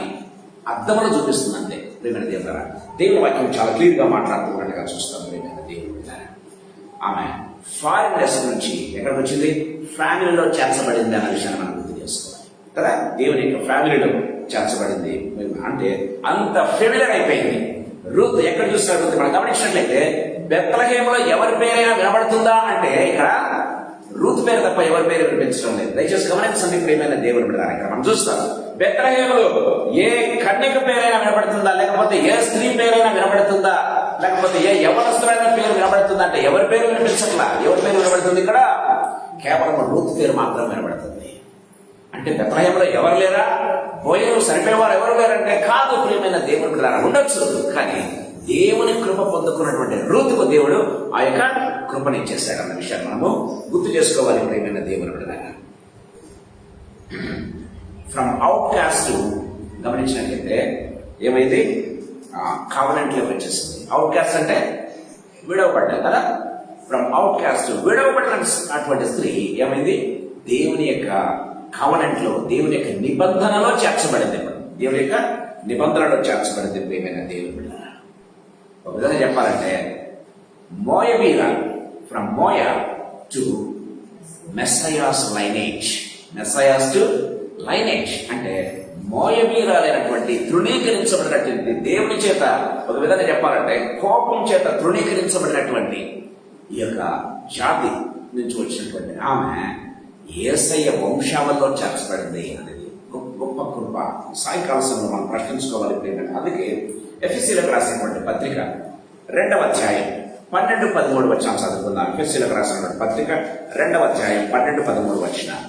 S3: అర్థంలో చూపిస్తుంది అంతే. ప్రియమైన దేవుడా, దేవుని వాక్యం చాలా క్లియర్ గా మాట్లాడుతున్నట్టుగా చూస్తాం. ప్రియమైన దేవుడు, ఆమె ఫారిన్ డెస్ నుంచి ఎక్కడికి వచ్చింది? ఫ్యామిలీలో చేర్చబడింది అన్న విషయాన్ని మనం గుర్తు చేసుకోవాలి కదా. దేవుని యొక్క ఫ్యామిలీలో చేర్చబడింది అంటే అంత ఫెమిలియర్ అయిపోయింది. రూత్ ఎక్కడ చూసినట్టు మనం గమనించినట్లయితే బెత్లెహేములో ఎవరి పేరైనా వినబడుతుందా అంటే ఇక్కడ రూత్ పేరు తప్ప ఎవరి పేరు వినిపించడం లేదు. దయచేసి గమనించండి ప్రియమైన దేవుని బిడ్డలారా, ఇక్కడ మనం చూస్తాం బెత్లెహేములో ఏ కన్యక పేరైనా వినబడుతుందా, లేకపోతే ఏ స్త్రీ పేరైనా వినబడుతుందా, లేకపోతే ఏ యవనస్తులైన పేరు వినబడుతుందా అంటే ఎవరి పేరు వినిపించట్లా. ఎవరి పేరు వినబడుతుంది? ఇక్కడ కేవలం రూత్ పేరు మాత్రం వినబడుతుంది. అంటే బెత్లెహేములో ఎవరు లేరా? బోయలు సరిపోయేవారు ఎవరు లేరంటే కాదు. ప్రియమైన దేవుని బిడ్డలారా, ఉండొచ్చు, కానీ దేవుని కృప పొందుకున్నటువంటి రూతుకు దేవుడు ఆ యొక్క కృపనిచ్చేశాడు అన్న విషయాన్ని మనము గుర్తు చేసుకోవాలి. ప్రియమైన దేవుని బిడ్డలారా, ఫ్రమ్ అవుట్ కాస్ట్ గమనించినట్లయితే ఏమైంది? కవెనెంట్ లోకి వచ్చేసింది. అవుట్ కాస్ట్ అంటే విడవబడ్డా కదా. ఫ్రమ్ అవుట్ కాస్ట్ విడవబడినటువంటి స్త్రీ ఏమైంది? దేవుని యొక్క కవెనెంట్ లో, దేవుని యొక్క నిబంధనలో చేర్చబడింది. దేవుని యొక్క నిబంధనలో చేర్చబడింది ప్రియమైన దేవుని బిడ్డలారా. ఒక విధంగా చెప్పాలంటే మోయబీరాలు ఫ్రమ్ మోయా to Messiah's lineage, Messiah's to lineage అంటే మోయబీరాలైనటువంటి తృణీకరించబడినటువంటి దేవుని చేత, ఒక విధంగా చెప్పాలంటే కోపం చేత తృణీకరించబడినటువంటి ఈ యొక్క జాతి నుంచి వచ్చినటువంటి ఆమె యేసయ్య వంశావల్లో చేర్చబడింది అనేది గొప్ప కృప. సాయంకాల సమయంలో మనం ప్రశ్నించుకోవాలి ప్రియమైన. అందుకే ఎఫెసీయులకు రాసినటువంటి పత్రిక 2వ అధ్యాయం 12-13 వచనాలు చదువుకుందాం. ఎఫెసీయులకు రాసినటువంటి పత్రిక 2వ అధ్యాయం 12-13 వచనాలు.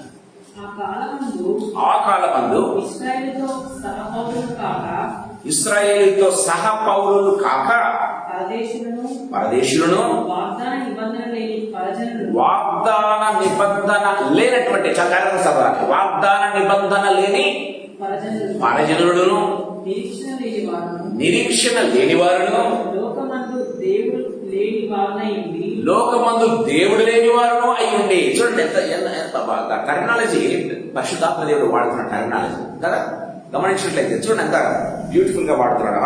S3: ఆ కాలమందు ఇశ్రాయేలుతో సహ పౌరులు కాక పరదేశులను వాగ్దాన నిబంధన లేనటువంటి వాగ్దాన నిబంధన లేని పరజనులను నిరీక్షణ లేని వారును లోకమందు దేవుడు లేని వారును అయి ఉండి. చూడండి ఎంత బాగా టెర్మినాలజీ పరిశుద్ధాత్మ దేవుడు వాడుతున్న టెర్మినాలజీ కదా, గమనించినట్లయితే చూడండి ఎంత బ్యూటిఫుల్ గా వాడుతున్నాడు.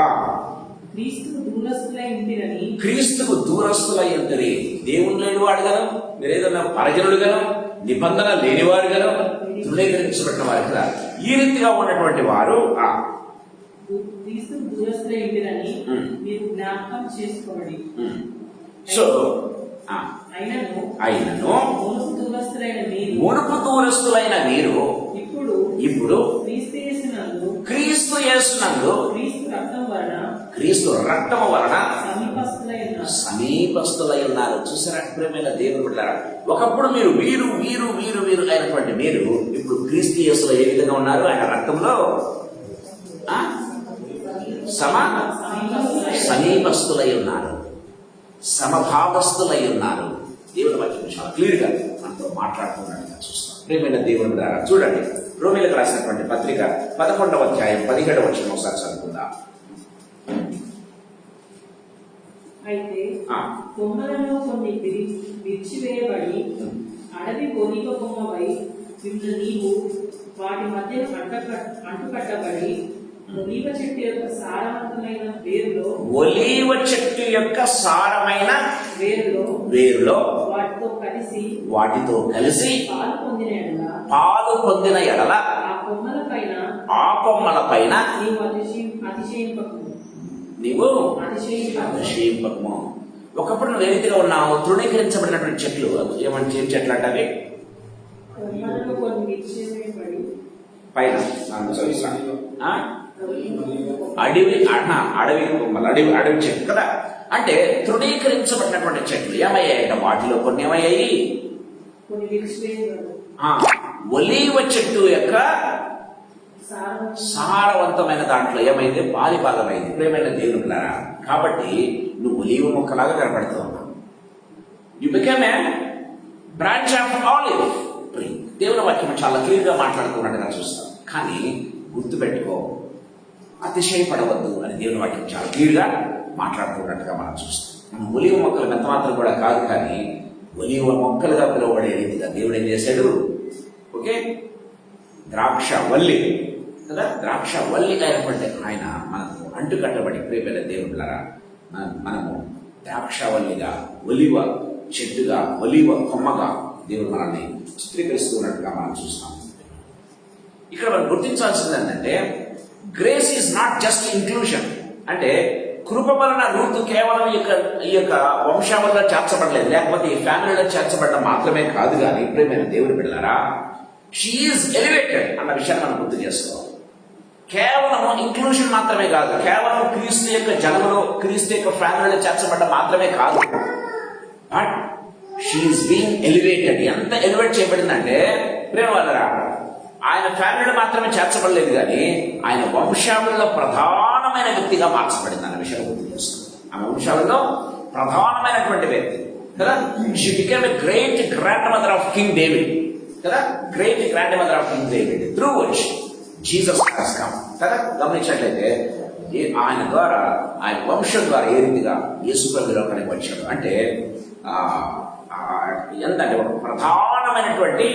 S3: క్రీస్తుకు దూరస్తులై ఉంటది. దేవుడు లేని వాడు గలం, మీరు ఏదన్నా పరజనుడు గలం, నిబంధన లేనివారు గలం, తృణీకరించబడిన వారు కదా. ఈ రీతిగా ఉన్నటువంటి వారు సో అయినను మునుపు దూరస్తులైన మీరు ఇప్పుడు క్రీస్తు యేసునందు క్రీస్తు రక్తము వలన సమీపస్తులై ఉన్నారు. చూసారా ప్రియమైన దేవుని బిడ్డలారా, ఒకప్పుడు మీరు వీరు వీరు వీరు వీరు అయినటువంటి మీరు ఇప్పుడు క్రీస్తు యేసులో ఏ విధంగా ఉన్నారు? ఆయన రక్తంలో సమీపస్తులై ఉన్నారు, సమభావస్తులై ఉన్నారు. దేవుని వాక్యం చాలా క్లియర్ గా మనతో మాట్లాడుతున్నట్టుగా చూస్తాం. ప్రియమైన దేవుని ద్వారా చూడండి, రోమీయులకు రాసినటువంటి పత్రిక 11వ అధ్యాయం 17వ వచనం ఒకసారి చదువుకుందాం.
S4: అయితే కొమ్మలలో కొన్ని విరిచివేయబడి అడవి ఒలీవ కొమ్మవై నీవు వాటి మధ్య అంటుకట్టబడి ఒలీవ చెట్టు యొక్క సారవంతమైన వేరులో వాటితో కలిసి పాలు పొందిన ఎడల ఆ కొమ్మల పైన నీవు అతిశయింపకము. ఒకప్పుడు నువ్వు ఏ రీతిగా ఉన్నావు? తృణీకరించబడినటువంటి చెట్లు. ఏమంటే ఏం చెట్లు అంటే అవి పైన అడవి చెట్లు కదా. అంటే తృణీకరించబడినటువంటి చెట్లు ఏమయ్యాయి? వాటిలో కొన్ని ఏమయ్యాయి? ఒలీవ చెట్టు యొక్క సారవంతమైన దాంట్లో ఏమైంది? పాలి భాగమైంది. ప్రియమైన దేవుడులారా, కాబట్టి నువ్వు ఒలీవ మొక్కలాగా కనపడుతూ ఉన్నావు. You become a branch of olive tree. దేవుని వాక్యం చాలా క్లియర్ గా మాట్లాడుతున్నట్టుగా చూస్తాం. కానీ గుర్తుపెట్టుకో, అతిశయపడవద్దు అని దేవుని వాక్యం చాలా క్లియర్ గా మాట్లాడుతున్నట్టుగా మనం చూస్తాం. మనం ఒలీవ మొక్కలు ఎంత మాత్రం కూడా కాదు, కానీ ఒలీవ మొక్కలుగా పిలువబడే రీతిగా దేవుడు ఏం చేశాడు? ఓకే, ద్రాక్ష వల్లి కదా, ద్రాక్ష వల్లి అయినటువంటి ఆయన మనకు అంటుకట్టబడి ప్రియమైన దేవుళ్ళరా మనము ద్రాక్షవల్లిగా, ఒలివ చెట్టుగా, ఒలివ కొమ్మగా దేవుడు మనల్ని చిత్రీకరిస్తున్నట్టుగా మనం చూస్తాం. ఇక్కడ మనం గుర్తించాల్సింది ఏంటంటే, grace is not just inclusion. అంటే కృప వలన రూతు కేవలం ఈ యొక్క వంశావళిలో చేర్చబడలేదు, లేకపోతే ఈ ఫ్యామిలీలో చేర్చబడడం మాత్రమే కాదు. కానీ ప్రియమైన దేవుడి బిడ్డలారా, షీ ఈజ్ ఎలివేటెడ్ అన్న విషయాన్ని మనం గుర్తు చేసుకోవాలి. కేవలం ఇంక్లూషన్ మాత్రమే కాదు, కేవలం క్రీస్తు యొక్క జన్మలో, క్రీస్తు యొక్క ఫ్యామిలీలో చేర్చబడ్డ మాత్రమే కాదు, but she is being elevated. ఎంత ఎలివేట్ చేయబడిందంటే ప్రేమ వాళ్ళరా, ఆయన ఫ్యామిలీలో మాత్రమే చేర్చబడలేదు, కానీ ఆయన వంశావళిలో ప్రధానమైన వ్యక్తిగా మార్చబడింది అన్న విషయాన్ని గుర్తు చేస్తుంది. ఆమె వంశావళిలో ప్రధానమైనటువంటి వ్యక్తి కదా. She became a great grand mother of King David కదా, great grand mother of King David through which Jesus has come కదా. గమనించినట్లయితే ఆయన ద్వారా, ఆయన వంశం ద్వారా ఏ రీతిగా యేసు ప్రభువు లోకానికి వచ్చాడు అంటే ఎంతంటే ఒక ప్రధానమైనటువంటి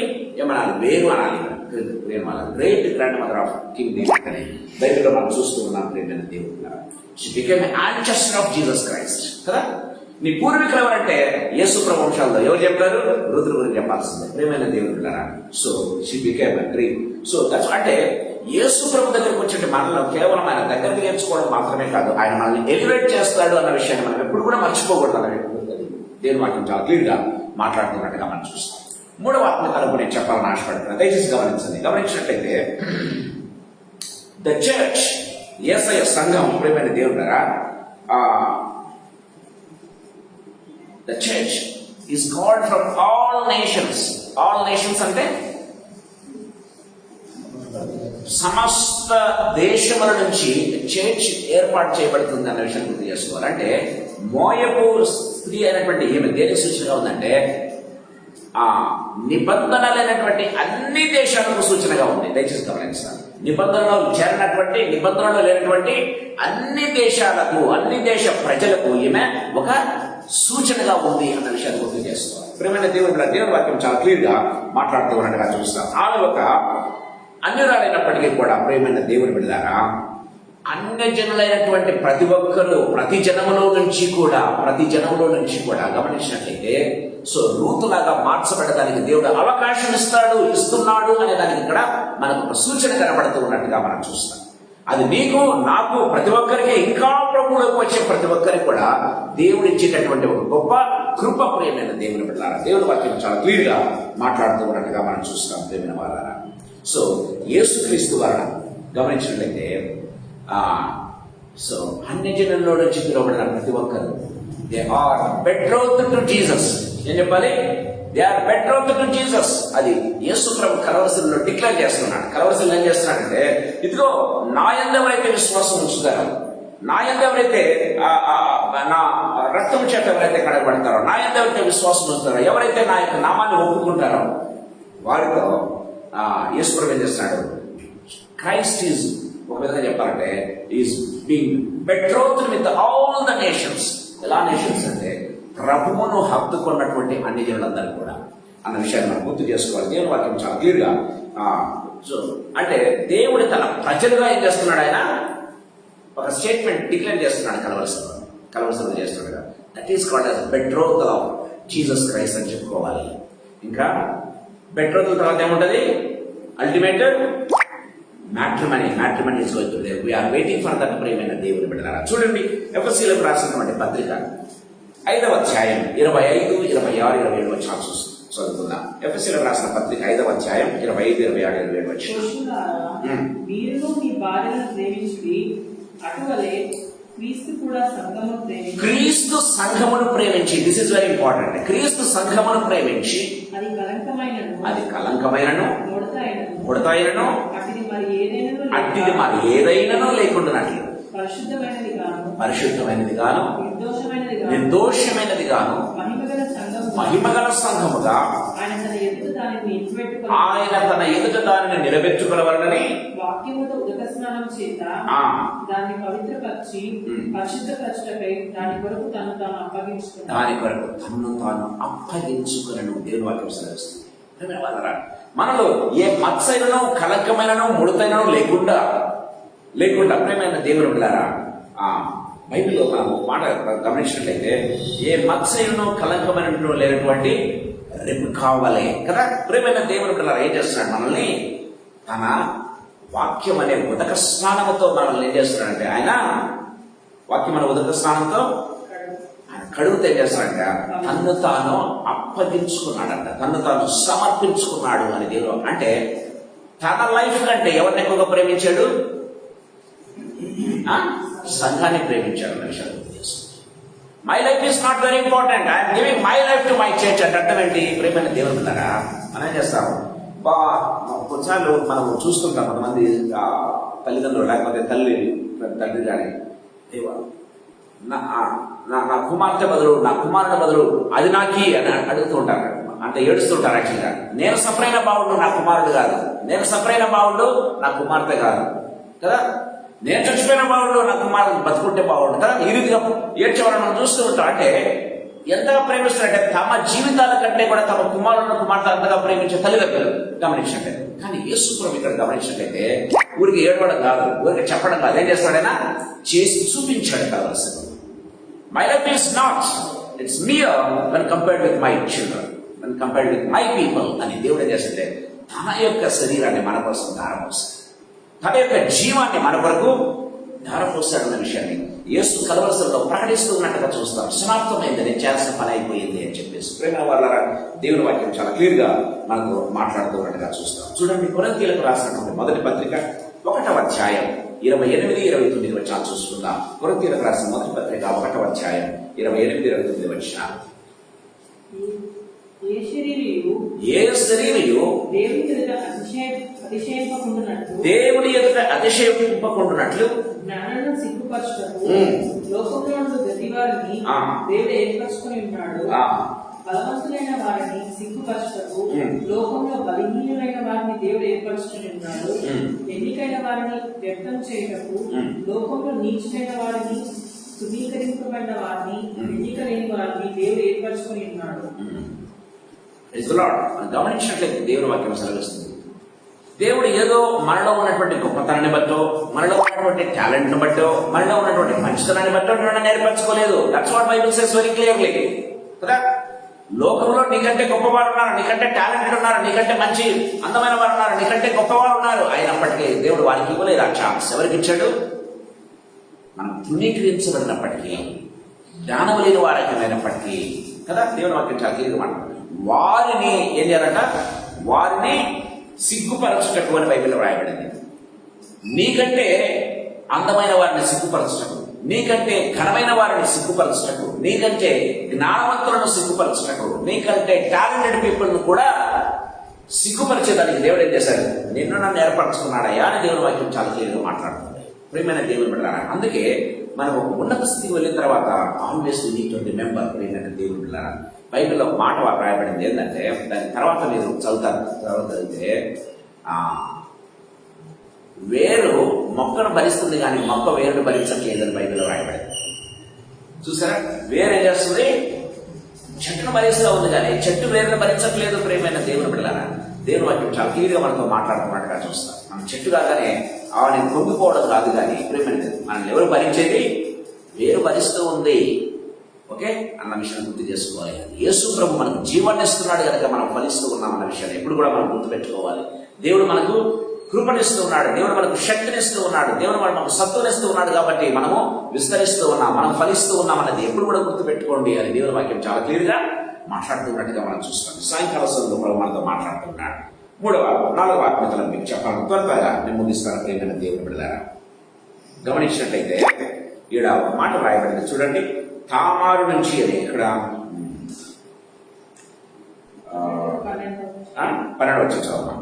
S4: ఏమనాలి, వేరు అనాలి.
S3: Great grand mother of King David అని బైబిల్లో మనం చూస్తూ ఉన్నాం. ప్రేమైన దేవుడు, she became ancestor of Jesus Christ కదా. నీ పూర్వీకులు ఎవరంటే యేసు ప్రభు వంశాల్లో ఎవరు చెప్తారు? రుద్రు గురించి చెప్పాల్సిందే. ప్రేమైన దేవుడు, so she became great. So that's అంటే యేసు ప్రభు దగ్గరికి వచ్చే మనలో కేవలం ఆయన దగ్గరికి నేర్చుకోవడం మాత్రమే కాదు, ఆయన మనల్ని ఎలివేట్ చేస్తాడు అన్న విషయాన్ని మనం ఎప్పుడు కూడా మర్చిపోకూడదు అన్న దేవుని వాక్యం చాలా క్లియర్ గా మాట్లాడుతున్నట్టుగా మనం చూస్తాం. మూడవ ఆత్మ తరపు నేను చెప్పాలని ఆశపడుతున్నాను, దయచేసి గమనించండి. గమనించినట్లయితే ద చర్చ్, యేసయ్య సంఘం, ప్రేమైన దేవుడారా, the church is called from all nations. All nations అంటే సమస్త దేశముల నుంచి చర్చ్ ఏర్పాటు చేయబడుతుంది అన్న విషయాన్ని గుర్తు చేసుకోవాలి. అంటే మోయపు స్త్రీ అయినటువంటి ఈమె దేనికి సూచనగా ఉందంటే ఆ నిబంధన లేనటువంటి అన్ని దేశాలకు సూచనగా ఉంది. దయచేసి గమనించాలి. నిబంధనలో చేరినటువంటి, నిబంధనలో లేనటువంటి అన్ని దేశాలకు, అన్ని దేశ ప్రజలకు ఈమె ఒక సూచనగా ఉంది అన్న విషయాన్ని గుర్తు చేసుకోవాలి. ప్రియమైన దేవుని వాక్యం చాలా క్లియర్ గా మాట్లాడుతూ ఉన్నట్టుగా చూస్తాం. ఆమె ఒక అన్యురాలైనప్పటికీ కూడా ప్రియమైన దేవుని బిడ్డలారా, అన్య జనులైనటువంటి ప్రతి ఒక్కరు ప్రతి జనములో నుంచి కూడా గమనించినట్లయితే సో రూతులాగా మార్చబడడానికి దేవుడు అవకాశం ఇస్తున్నాడు అనే దానికి ఇక్కడ మనకు ఒక సూచన కనబడుతూ ఉన్నట్టుగా మనం చూస్తాం. అది నీకు, నాకు, ప్రతి ఒక్కరికి, ఇంకా ప్రభువులకు వచ్చే ప్రతి ఒక్కరికి కూడా దేవుడు ఇచ్చేటటువంటి ఒక గొప్ప కృప. ప్రియమైన దేవుని బిడ్డలారా, దేవుని వాక్యం చాలా క్లియర్ గా మాట్లాడుతూ ఉన్నట్టుగా మనం చూస్తాం. ప్రియమైన వారారా, సో యేసుక్రీస్తు వలన గమనించినట్లయితే సో అన్ని జనుల్లో నుంచి పిలువబడిన ప్రతి ఒక్కరు they are betroth to Jesus. ఏం చెప్పాలి? They are betroth to Jesus. అది యేసు ప్రభు కలవరశిలలో డిక్లేర్ చేస్తున్నాడు. కలవరశిలో ఏం చేస్తున్నాడంటే, ఇదిగో నా యందు ఎవరైతే విశ్వాసం ఉంచుతారో, నా యందు ఎవరైతే నా రక్తం చేత ఎవరైతే కడగబడతారో, నా యందు ఎవరైతే విశ్వాసం ఉంచుతారో, ఎవరైతే నా యొక్క నామాన్ని ఒప్పుకుంటారో వారితో యేసు ప్రభు ఏం చేస్తున్నాడు? క్రైస్ట్ ఈజ్, ఒక విధంగా చెప్పాలంటే, is being betrothed with all the nations. ఎలా నేషన్స్ అంటే ప్రభువును హత్తుకున్నటువంటి అన్ని జనులందరూ కూడా అన్న విషయాన్ని మనం గుర్తు చేసుకోవాలి. దేవుని వాక్యం చాలా క్లియర్ గా అంటే దేవుడు తన ప్రజలుగా ఏం చేస్తున్నాడు? ఆయన ఒక స్టేట్మెంట్ డిక్లేర్ చేస్తున్నాడు. కలవరసలు చేస్తున్నాడు. That is called as betrothal of Jesus Christ అని చెప్పుకోవాలి. ఇంకా బెట్రోతల్ తర్వాత ఏముంటది? Ultimate matrimony is going to there. We are waiting for that. ప్రియమైన దేవుని బిడ్డలారా, చూడండి ఎఫెసీయులకు రాసినటువంటి పత్రిక 5వ అధ్యాయం 25, 26, 27 వచనాలు చదువుకుందాం. ఎఫెసీయులకు రాసిన పత్రిక 5వ అధ్యాయం 25, 26, 27 వచనాలు.
S4: మీరును మీ భార్యలను ప్రేమించుడి, అటువలే క్రీస్తు సంఘమును ప్రేమించి. This is very important. క్రీస్తు సంఘమును ప్రేమించి అది కలంకమైనను ముడతైనను అట్టిది మరి ఏదైనాను లేకుండానట్లు పరిశుద్ధమైనది గాను నిర్దోషమైనది గాను మహిమగల సంఘముగా ఆయన తన ఎదుట దానిని నిలబెట్టుకునవలనని వాక్యముతో ఉదక స్నానం చేత దాన్ని పవిత్రపరిచి పరిశుద్ధపరచుటకై దాని కొరకు తను తాను అప్పగించుకునను. దేవుని వాక్యం సెలవిస్తుంది. మనలో ఏ మత్సైనను కలంకమైనను ముడతైనను లేకుండా ప్రేమైన దేవుని బిడ్డలారా, బైబిల్లో మనం మాట గమనించినట్లయితే ఏ మత్సైనను కలంకమైనను లేనటువంటి రేపు కావాలి కదా. ప్రేమైన దేవుని బిడ్డలారా, ఏం చేస్తున్నాడు? మనల్ని తన వాక్యం అనే ఉదక స్నానంతో మనల్ని ఏం చేస్తున్నాడంటే, ఆయన వాక్యం అనే ఉదక స్నానంతో ఆయన కడుగుతో ఏం చేస్తున్నాడంట? తన్ను తాను అప్పగించుకున్నాడంట, తన్ను తాను సమర్పించుకున్నాడు అని దేవుడు. అంటే తన లైఫ్ కంటే ఎవరిని ఎక్కువగా ప్రేమించాడు? సంఘాన్ని ప్రేమించాడు అన్న విషయాలు my life is not very important, I'm giving my life to my church అంటే అర్థం ఏంటి? ప్రేమైన దేవుడు ఉన్నారా, మనం ఏం చేస్తాము? కొన్నిసార్లు మనం చూస్తుంటాం, కొంతమంది తల్లిదండ్రులు లేకపోతే తండ్రి కానీ, దేవా నా కుమార్తె బదులు, నా కుమారుడు బదులు అది నాకి అని అడుగుతూ ఉంటారు. అంటే ఏడుస్తుంటారు. యాక్చువల్గా నేను సఫర్ అయిన బావుడు నా కుమారుడు కాదు, నేను సఫర్ అయిన బావుడు నా కుమార్తె కాదు కదా, నేను చచ్చిపోయిన బావుడు నా కుమారుడు బతుకుంటే బావుడు కదా. ఈ రీతిగా ఏడ్చేవాళ్ళని మనం చూస్తూ ఉంటాం. అంటే
S3: ఎంతగా ప్రేమిస్తున్నారంటే తమ జీవితాల కంటే కూడా తమ కుమారులను కుమార్తె అంతగా ప్రేమించే తల్లిదండ్రులు గమనించినట్లయితే. కానీ యేసు ప్రభు ఇక్కడ గమనించినట్లయితే ఊరికి ఏడవడం కాదు, ఊరికి చెప్పడం కాదు, ఏం చేస్తాడైనా చేసి చూపించాడు కావాల్సింది. My life is not it's mere when compared with my children, when compared with my people అని దేవుడు ఏం చేస్తుంటే తన యొక్క శరీరాన్ని మన కోసం ధారపోస్తాడు, తన యొక్క జీవాన్ని మన కొరకు ధారపోస్తాడన్న విషయాన్ని యేసు కలవరసలో ప్రకటిస్తూ ఉన్నట్టుగా చూస్తాం. సమాప్తమైంది, నేను చేయాల్సిన పని అయిపోయింది అని చెప్పేసి. ప్రేమ వాళ్ళ దేవుని వాక్యం చాలా క్లియర్ గా మనకు మాట్లాడుతున్నట్టుగా చూస్తాం. చూడండి, కొరింథీయులకు రాసినటువంటి మొదటి పత్రిక 1వ అధ్యాయం 28, 29 వచనాలు చూసుకుందాం. కొరింథీయులకు రాసిన మొదటి పత్రిక 1వ అధ్యాయం 28, 29 వచనాలు. ఏ శరీరియు దేవుని ఎదుట అతిశయింపకుండునట్లు
S4: జ్ఞానాన్ని సిగ్గుపరచుటకు లోకంలో గతి వారిని దేవుడు ఏర్పరచుకుని ఉన్నాడు. బలవంతులైన వారిని సిగ్గుపరచుటకు లోకంలో బలహీనులైన వారిని దేవుడు ఏర్పరచుకుని ఉన్నాడు. ఎన్నికైన వారిని వ్యక్తం చేయటకు లోకంలో నీచులైన వారిని, తునీకరింపబడిన వారిని, ఎన్నిక లేని వారిని దేవుడు ఏర్పరచుకుని ఉన్నాడు.
S3: గమనించినట్లయితే దేవుని వాక్యం సెలవిస్తుంది, దేవుడు ఏదో మనలో ఉన్నటువంటి గొప్పతనాన్ని బట్టో, మనలో ఉన్నటువంటి టాలెంట్ ను బట్టో, మనలో ఉన్నటువంటి మంచితనాన్ని బట్టో నేర్పరచుకోలేదు. That's what Bible says very clearly కదా. లోకంలో నీకంటే గొప్పవారు ఉన్నారు, నీకంటే టాలెంటెడ్ ఉన్నారు, నీకంటే మంచి అందమైన వారు ఉన్నారు, నీకంటే గొప్పవారు ఉన్నారు. అయినప్పటికీ దేవుడు వారికి ఇవ్వలేదు ఆ ఛాన్స్. ఎవరికి ఇచ్చాడు? మనం తృణీకరించబడినప్పటికీ, జ్ఞానం లేని వారైనప్పటికీ కదా, దేవుని వాక్యం చాలా క్లియర్గా మాట్లాడు. వారిని ఏం చేయాలంట? వారిని సిగ్గుపరచుటకు అని బైబిల్లో రాయబడింది. నీకంటే అందమైన వారిని సిగ్గుపరచుటకు, నీకంటే ఘనమైన వారిని సిగ్గుపరచుటకు, నీకంటే జ్ఞానవంతులను సిగ్గుపరచుటకు, నీకంటే టాలెంటెడ్ పీపుల్ ను కూడా సిగ్గుపరిచేదానికి దేవుడు ఏం చేశాడు? నిన్ను నన్ను ఏర్పరచుకున్నాడయ్యా అని దేవుని వాక్యం చాలా క్లియర్గా మాట్లాడుతుంది. ప్రియమైన దేవుని బిడ్డలారా, అందుకే మనం ఒక ఉన్నత స్థితికి వెళ్ళిన తర్వాత always we need to remember. ప్రియమైన దేవుని బిడ్డలారా, బైబిల్లో మాట రాయబడింది ఏంటంటే, దాని తర్వాత మీరు చదివితే వేరు మొక్కను భరిస్తుంది కానీ మొక్క వేరును భరించట్లేదని బైబిల్లో రాయబడింది. చూసారా? వేరు ఏం చేస్తుంది? చెట్టును భరిస్తూ ఉంది కానీ చెట్టు వేరును భరించట్లేదు. ప్రియమైన దేవుని బిడ్డలారా, దేవుని వాక్యం చాలా క్లియర్గా మనతో మాట్లాడుతున్నట్టుగా చూస్తాం. మనం చెట్టు కాగానే ఆవిడని పొంగిపోవడం కాదు, కానీ ప్రియమైన మనల్ని ఎవరు భరించేది? వేరు భరిస్తూ ఉంది. ఓకే అన్న విషయాన్ని గుర్తు చేసుకోవాలి. యేసు ప్రభు మనకు జీవాన్ని ఇస్తున్నాడు కనుక మనం ఫలిస్తూ ఉన్నాం అన్న విషయాన్ని ఎప్పుడు కూడా మనం గుర్తుపెట్టుకోవాలి. దేవుడు మనకు కృపణిస్తూ ఉన్నాడు, దేవుడు మనకు శక్తినిస్తూ ఉన్నాడు, దేవుడు మనకు సత్తునిస్తూ ఉన్నాడు కాబట్టి మనము విస్తరిస్తూ ఉన్నాం, మనం ఫలిస్తూ ఉన్నాం అన్నది ఎప్పుడు కూడా గుర్తుపెట్టుకోండి అని దేవుని వాక్యం చాలా క్లియర్గా మాట్లాడుతున్నట్టుగా మనం చూస్తాం. సాయంకాల సమయంలో ప్రభు మనతో మాట్లాడుతున్నాడు. 4వ ఆత్మీయతలను మీకు చెప్పాలని త్వరగా నేను ముగిస్తాను. ప్రియమైన దేవుని బిడ్డలారా, గమనించినట్లయితే ఈడ ఒక మాట రాయబడింది చూడండి. తామారు నుంచి అని ఇక్కడ 12 వచ్చి చదువుతాం.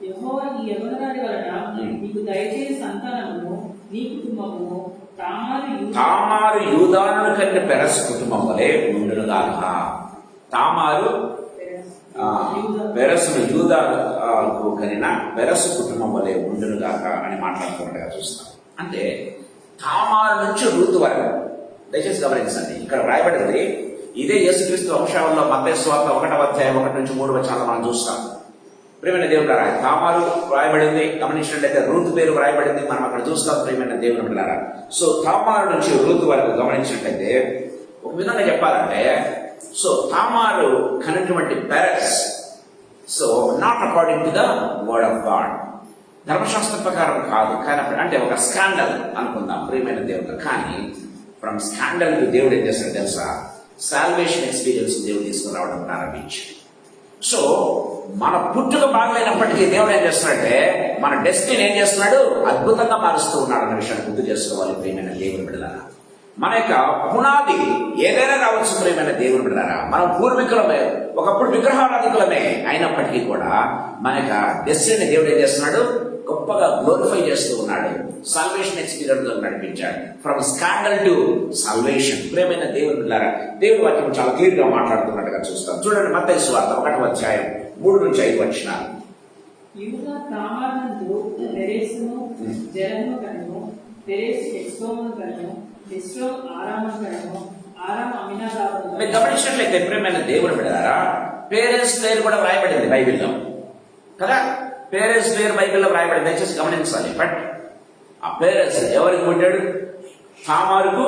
S4: యెహోవా ఈ యవ్వనరాలి వలన నీకు దయచేసి సంతానమును నీ కుటుంబమును తామారు
S3: యూదాను కన్నా పెరస్ కుటుంబం వలె ఉండునుగాక. తామారు పెరస్ను యూదాకు కనిన పెరస్ కుటుంబం వలె ఉండునుగాక అని మాట్లాడుతున్నట్టుగా చూస్తాం. అంటే తామారు నుంచి రూతు వరకు, దయచేసి గమనించండి, ఇక్కడ రాయబడింది ఇదే యేసుక్రీస్తు వంశావళిలో మత్తయి సువార్త 1వ అధ్యాయం 1 నుంచి 3 వచనాలు మనం చూస్తాం. ప్రియమైన దేవుడు రాయ తామారు రాయబడింది, గమనించినట్లయితే రూతు పేరు రాయబడింది, మనం అక్కడ చూస్తాం. ప్రియమైన దేవుని బిడ్డలారా, సో తామారు నుంచి రూతు వరకు గమనించినట్లయితే ఒక విధంగా చెప్పాలంటే, సో తామారు కనటువంటి పెరస్, so not according to the word of God, ధర్మశాస్త్ర ప్రకారం కాదు, కానీ అంటే ఒక స్కాండల్ అనుకుందాం ప్రియమైన దేవుడు. కానీ ఫ్రమ్ స్కాండల్ టు దేవుడు ఏం చేస్తాడు తెలుసా? సాల్వేషన్ ఎక్స్పీరియన్స్ దేవుడు తీసుకురావడం ప్రారంభించాడు. సో మన పుట్టుక బాగలేనప్పటికీ దేవుడు ఏం చేస్తున్నాడంటే మన డెస్టినీ ఏం చేస్తున్నాడు? అద్భుతంగా మారుస్తూ ఉన్నాడు అన్న విషయాన్ని గుర్తు చేసుకోవాలి. ప్రియమైన దేవుని బిడ్డలారా, మన యొక్క పునాది ఏదైనా రావచ్చు. ప్రియమైన దేవుని బిడ్డలారా, మనం పూర్వీకులమే, ఒకప్పుడు విగ్రహారాధికులమే అయినప్పటికీ కూడా మన యొక్క డెస్టినీ దేవుడు ఏం చేస్తున్నాడు? గొప్పగా గ్లోరిఫై చేస్తూ ఉన్నాడు. సాల్వేషన్ ఎక్స్పీరియన్స్ నడిపించాడు. From scandal to salvation. ప్రియమైన దేవుని బిడ్డలారా, దేవుని వాక్యం చాలా క్లియర్ గా మాట్లాడుతున్నట్టుగా చూస్తాం. చూడండి, మత్తయి సువార్త 1వ అధ్యాయం 3 నుంచి 5 వచనాలు.
S4: యూదా తామారునందు పెరెసును జెరహును కనెను, పెరెసు ఎస్రోమును కనెను, ఎస్రోము ఆరామును కనెను, ఆరాం అమినాదాబును
S3: మీరు గమనించినట్లయితే ప్రియమైన దేవుని బిడ్డలారా, పేరెంట్స్ పేరు కూడా వ్రాయబడింది బైబిల్లో కదా. పేరెంట్స్ పేరు బైబిల్లో వ్రాయబడింది, దయచేసి గమనించాలి. బట్ ఆ పేరెంట్స్ ఎవరికి పుట్టాడు? తామారుకు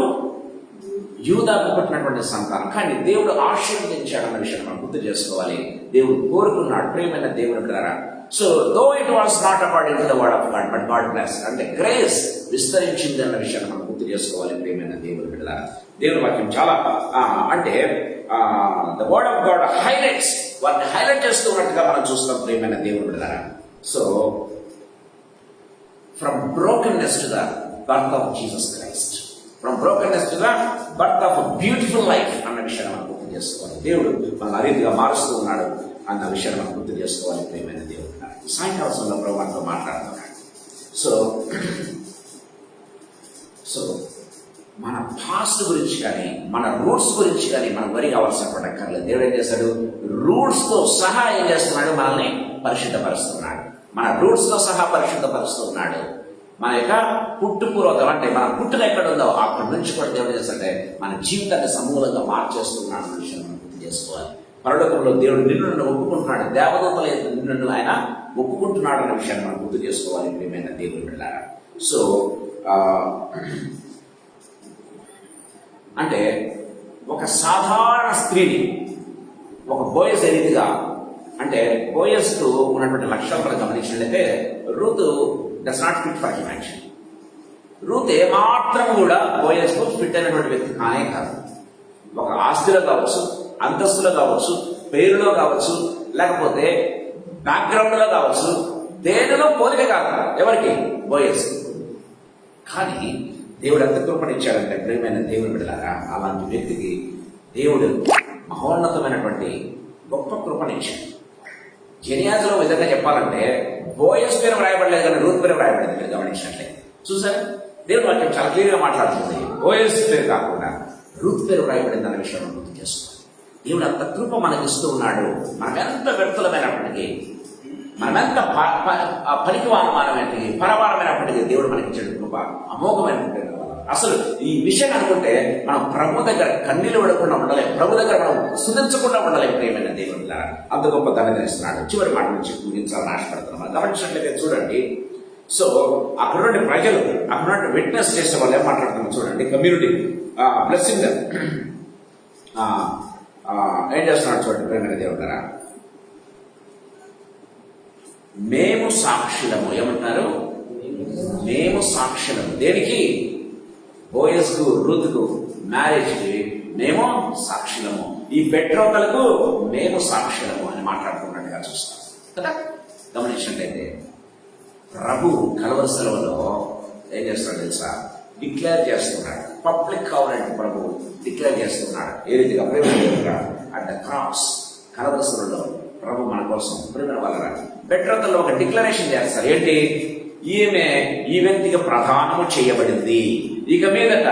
S3: యూదాకు పుట్టినటువంటి సంతానం. కానీ దేవుడు ఆశీర్వదించాడన్న విషయాన్ని మనం గుర్తు చేసుకోవాలి. దేవుడు కోరుకున్నాడు. ప్రియమైన దేవుని బిడ్డలారా, so though it was not according to the word of God but God bless, అంటే గ్రేస్ విస్తరించింది అన్న విషయాన్ని మనం గుర్తు చేసుకోవాలి. ప్రియమైన దేవుని బిడ్డలారా, దేవుని వాక్యం చాలా అంటే the word of God highlights, వాటిని హైలైట్ చేస్తూ ఉన్నట్టుగా మనం చూస్తాం. ప్రియమైన దేవుని బిడ్డలారా, so from brokenness to the birth of Jesus Christ, from brokenness to the birth of beautiful life అన్న విషయాన్ని మనం గుర్తు చేసుకోవాలి. దేవుడు మనల్ని ఆ రీతిగా మారుస్తూ ఉన్నాడు అన్న విషయాన్ని మనం గుర్తు చేసుకోవాలి. ప్రియమైన దేవుడు సాయంకాల సమయంలో ప్రభువుతో మాట్లాడుతున్నాడు. సో మన పాస్ట్ గురించి కానీ మన రూట్స్ గురించి కానీ మనం వరి కావాల్సిన పడక్కర్లేదు. దేవుడు ఏం చేశాడు? రూట్స్ తో సహా ఏం చేస్తున్నాడు? మనల్ని పరిశుద్ధపరుస్తున్నాడు. మన రూట్స్ తో సహా పరిశుద్ధపరుస్తున్నాడు. మన యొక్క పుట్టుపూర్వకం అంటే మన పుట్టుక ఎక్కడ ఉందో అక్కడి నుంచి కూడా దేవుడు చేస్తాడే మన జీవితాన్ని సమూలంగా మార్చేస్తున్నాడు అన్న విషయం మనం గుర్తు చేసుకోవాలి. పరలోకంలో దేవుడు నిన్ను ఒప్పుకుంటున్నాడు, దేవదూతలు నిన్ను ఆయన ఒప్పుకుంటున్నాడు అన్న విషయాన్ని మనం గుర్తు చేసుకోవాలి. ప్రియమైన దేవుని బిడ్డలారా, సో అంటే ఒక సాధారణ స్త్రీని ఒక బోయస్ ఏ రీతిగా అంటే బోయస్ కు ఉన్నటువంటి లక్షణాలు మనం గమనించినట్లయితే Ruth does not fit for him actually. Ruth ఏమాత్రం కూడా బోయస్ కు ఫిట్ అయినటువంటి వ్యక్తి కానే కాదు. ఒక ఆస్తిలో కావచ్చు, అంతస్తులో కావచ్చు, పేరులో కావచ్చు, లేకపోతే బ్యాక్గ్రౌండ్ లో కావచ్చు, దేనిలో పోలిక కాదు ఎవరికి? బోయస్. కానీ దేవుడు ఎంత కృపణించాడంటే ప్రియమైన దేవుని బిడ్డలారా, అలాంటి వ్యక్తికి దేవుడు మహోన్నతమైనటువంటి గొప్ప కృపణించాడు. జెనియాజ్లో విధంగా చెప్పాలంటే బోయస్ పేరు వ్రాయబడలేదు కానీ రూత్ పేరు వ్రాయబడింది. మీరు గమనించినట్లయితే చూసారు, దేవుని వాక్యం చాలా క్లియర్ గా మాట్లాడుతుంది. బోయస్ పేరు కాకుండా రూత్ పేరు వ్రాయబడింది అన్న విషయం మనం గుర్తు చేసుకోవాలి. దేవుడు అంత కృప మనకి ఇస్తూ ఉన్నాడు. మనం ఎంత వ్యక్తులమైనప్పటికీ, మనం ఎంత పనికివానమైనప్పటికీ, పరవానమైనప్పటికీ దేవుడు మనకి ఇచ్చిన కృప అమోఘమైనటువంటి. అసలు ఈ విషయం అనుకుంటే మనం ప్రభు దగ్గర కన్నీళ్ళు పడకుండా ఉండలేం, ప్రభు దగ్గర మనం సుధించకుండా ఉండలేం. ప్రియమైన దేవుని ద్వారా అంత గొప్ప ధనని ఇస్తున్నాడు. చివరి మాట నుంచి ముగించాలని ఆశపడుతున్నాం. మనం గమనించినట్లయితే చూడండి, సో అక్కడున్న ప్రజలు, అక్కడున్న విట్నెస్ చేసే వాళ్ళు ఏం మాట్లాడుతున్నారు చూడండి. కమ్యూనిటీ బ్లెస్సింగ్ ఏం చేస్తున్నాడు చూడండి. ప్రియమైన దేవుని ద్వారా మేము సాక్షులము. ఏమంటున్నారు? మేము సాక్షులము. దేనికి? బోయస్కు రూత్కు మ్యారేజ్కి మేము సాక్షులము, ఈ బెట్రోకలకు మేము సాక్షులము అని మాట్లాడుతున్నట్టుగా చూస్తాం కదా. గమనించినట్లయితే ప్రభు కలవరి సెలవులో ఏం చేస్తున్నాడు తెలుసా? డిక్లేర్ చేస్తున్నాడు. పబ్లిక్ కావాలంటే ప్రభు డిక్లేర్ చేస్తున్నాడు. ఏ రీతిగా ప్రేమ అట్ ద క్రాస్, కలవరి సెలవులో ప్రభు మన కోసం ప్రేమ వాళ్ళ బెట్రోకల్లో ఒక డిక్లరేషన్ చేస్తారు. ఏంటి? ఈమె ఈ వ్యక్తికి ప్రధానము చేయబడింది, ఇక మీదట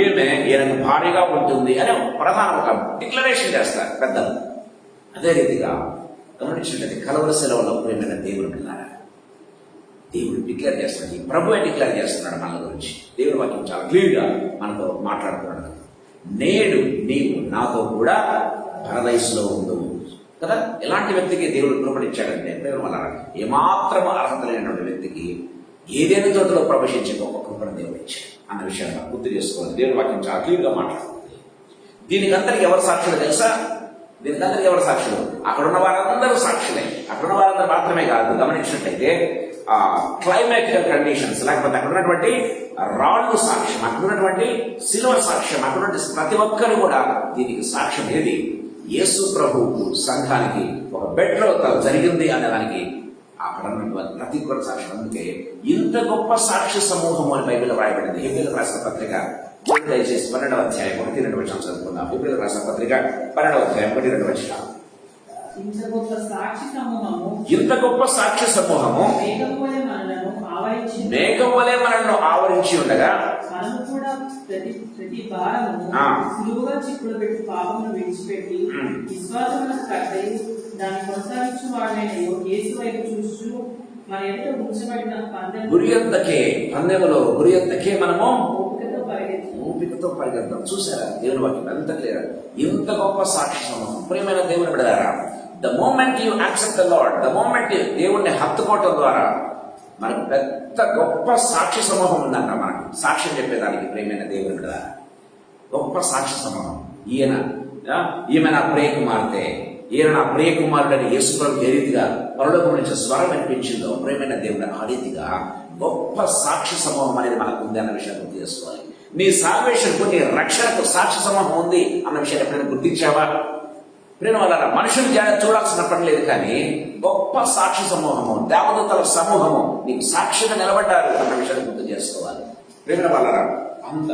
S3: ఈమె ఈయనకు భారీగా ఉంటుంది అని ప్రధాన ఒక డిక్లరేషన్ చేస్తారు పెద్దలు. అదే రీతిగా గమనించినట్లయితే కలవరి సెలవులో ప్రియమైన దేవుని పిల్లారా, దేవుడు డిక్లేర్ చేస్తున్నాడు. ఈ ప్రభువే డిక్లేర్ చేస్తున్నాడు మన గురించి. దేవుడి వాక్యం చాలా క్లియర్ గా మనతో మాట్లాడుతున్నాడు. నేడు నీవు నాతో కూడా పరదైసులో ఉండు కదా. ఎలాంటి వ్యక్తికి దేవుడు కృపణించాడంటే ప్రేమ వల్ల ఏమాత్రం అర్హత లేనటువంటి వ్యక్తికి ఏదైనా చోటులో ప్రవేశించే గొప్ప కృపణ దేవుడు ఇచ్చాడు అన్న విషయాన్ని గుర్తు చేసుకోవాలి. దేవుడి వాక్యం చాలా క్లియర్ గా మాట్లాడుతుంది. దీనికంతరికి ఎవరు సాక్షులు తెలుసా? దీనికందరికి ఎవరు సాక్షులు? అక్కడున్న వారందరూ సాక్షులే. అక్కడున్న వారందరూ మాత్రమే కాదు. గమనించినట్లయితే క్లైమాటికల్ కండిషన్స్, లేకపోతే అక్కడ ఉన్నటువంటి రాళ్ళు సాక్ష్యం, అక్కడ ఉన్నటువంటి శిలువ సాక్ష్యం, అక్కడ ఉన్నటువంటి ప్రతి ఒక్కరు కూడా దీనికి సాక్ష్యం. ఏది? యేసు ప్రభువుకు సంఘానికి ఒక బెట్రోతల్ జరిగింది అనేదానికి అక్కడ ఉన్నటువంటి ప్రతి ఒక్కరు సాక్ష్యం. అందుకే ఇంత గొప్ప సాక్షి సమూహం అని బైబిల్లో రాయబడింది. హెబ్రీయులకు రాసిన పత్రిక దయచేసి 12వ అధ్యాయం 1-2 వచనాలు చదువుకుందాం. హెబ్రీయులకు రాసిన పత్రిక 12వ అధ్యాయం 1-2 వచనాలు.
S4: ఇంత గొప్ప సాక్షి సమూహము
S3: మేఘం వలె మనల్ని ఆవరించి ఉండగా
S4: మనము కూడా ప్రతి భారము సులువుగా చిక్కులు పెట్టి పాపమును విడిచిపెట్టి విశ్వాసములకు కట్టై దాన్ని కొనసాగించు వాడైన యేసు వైపు చూస్తూ మన ఎదుట ఉంచబడిన
S3: గురి యొద్దకే పందెములో గురి యొద్దకే మనము ఓపికతో పరిగెడతాం. చూసారా దేవుని వాక్యం ఎంత క్లియర్, ఇంత గొప్ప సాక్షి సమూహం. ప్రియమైన దేవుని బిడ్డలారా, the moment you accept the Lord, the moment దేవుణ్ణి హత్తుకోవటం ద్వారా మనకు పెద్ద గొప్ప సాక్షి సమూహం ఉందంట. మనకు సాక్ష్యం చెప్పేదానికి ప్రియమైన దేవుని బిడ్డలారా, గొప్ప సాక్షి సమూహం. ఈమె నా ప్రియ కుమార్తె, ఈయన నా ప్రియ కుమారుడని యేసుప్రభువు ఏ రీతిగా పరలోకం నుంచి స్వరం వినిపించిందో, ప్రియమైన దేవుడు ఆ రీతిగా గొప్ప సాక్షి సమూహం అనేది మనకు ఉంది అన్న విషయాన్ని గుర్తు చేసుకోవాలి. నీ సాల్వేషన్కు, నీ రక్షణకు సాక్షి సమూహం ఉంది అన్న విషయాన్ని ఎప్పుడైనా గుర్తించావా? ప్రియ వాళ్ళ మనుషులు చూడాల్సిన పని లేదు, కానీ గొప్ప సాక్షి సమూహము, దేవదూతల సమూహము నీకు సాక్షిగా నిలబడ్డారు అన్న విషయాన్ని గుర్తు చేసుకోవాలి. ప్రియ వాళ్ళ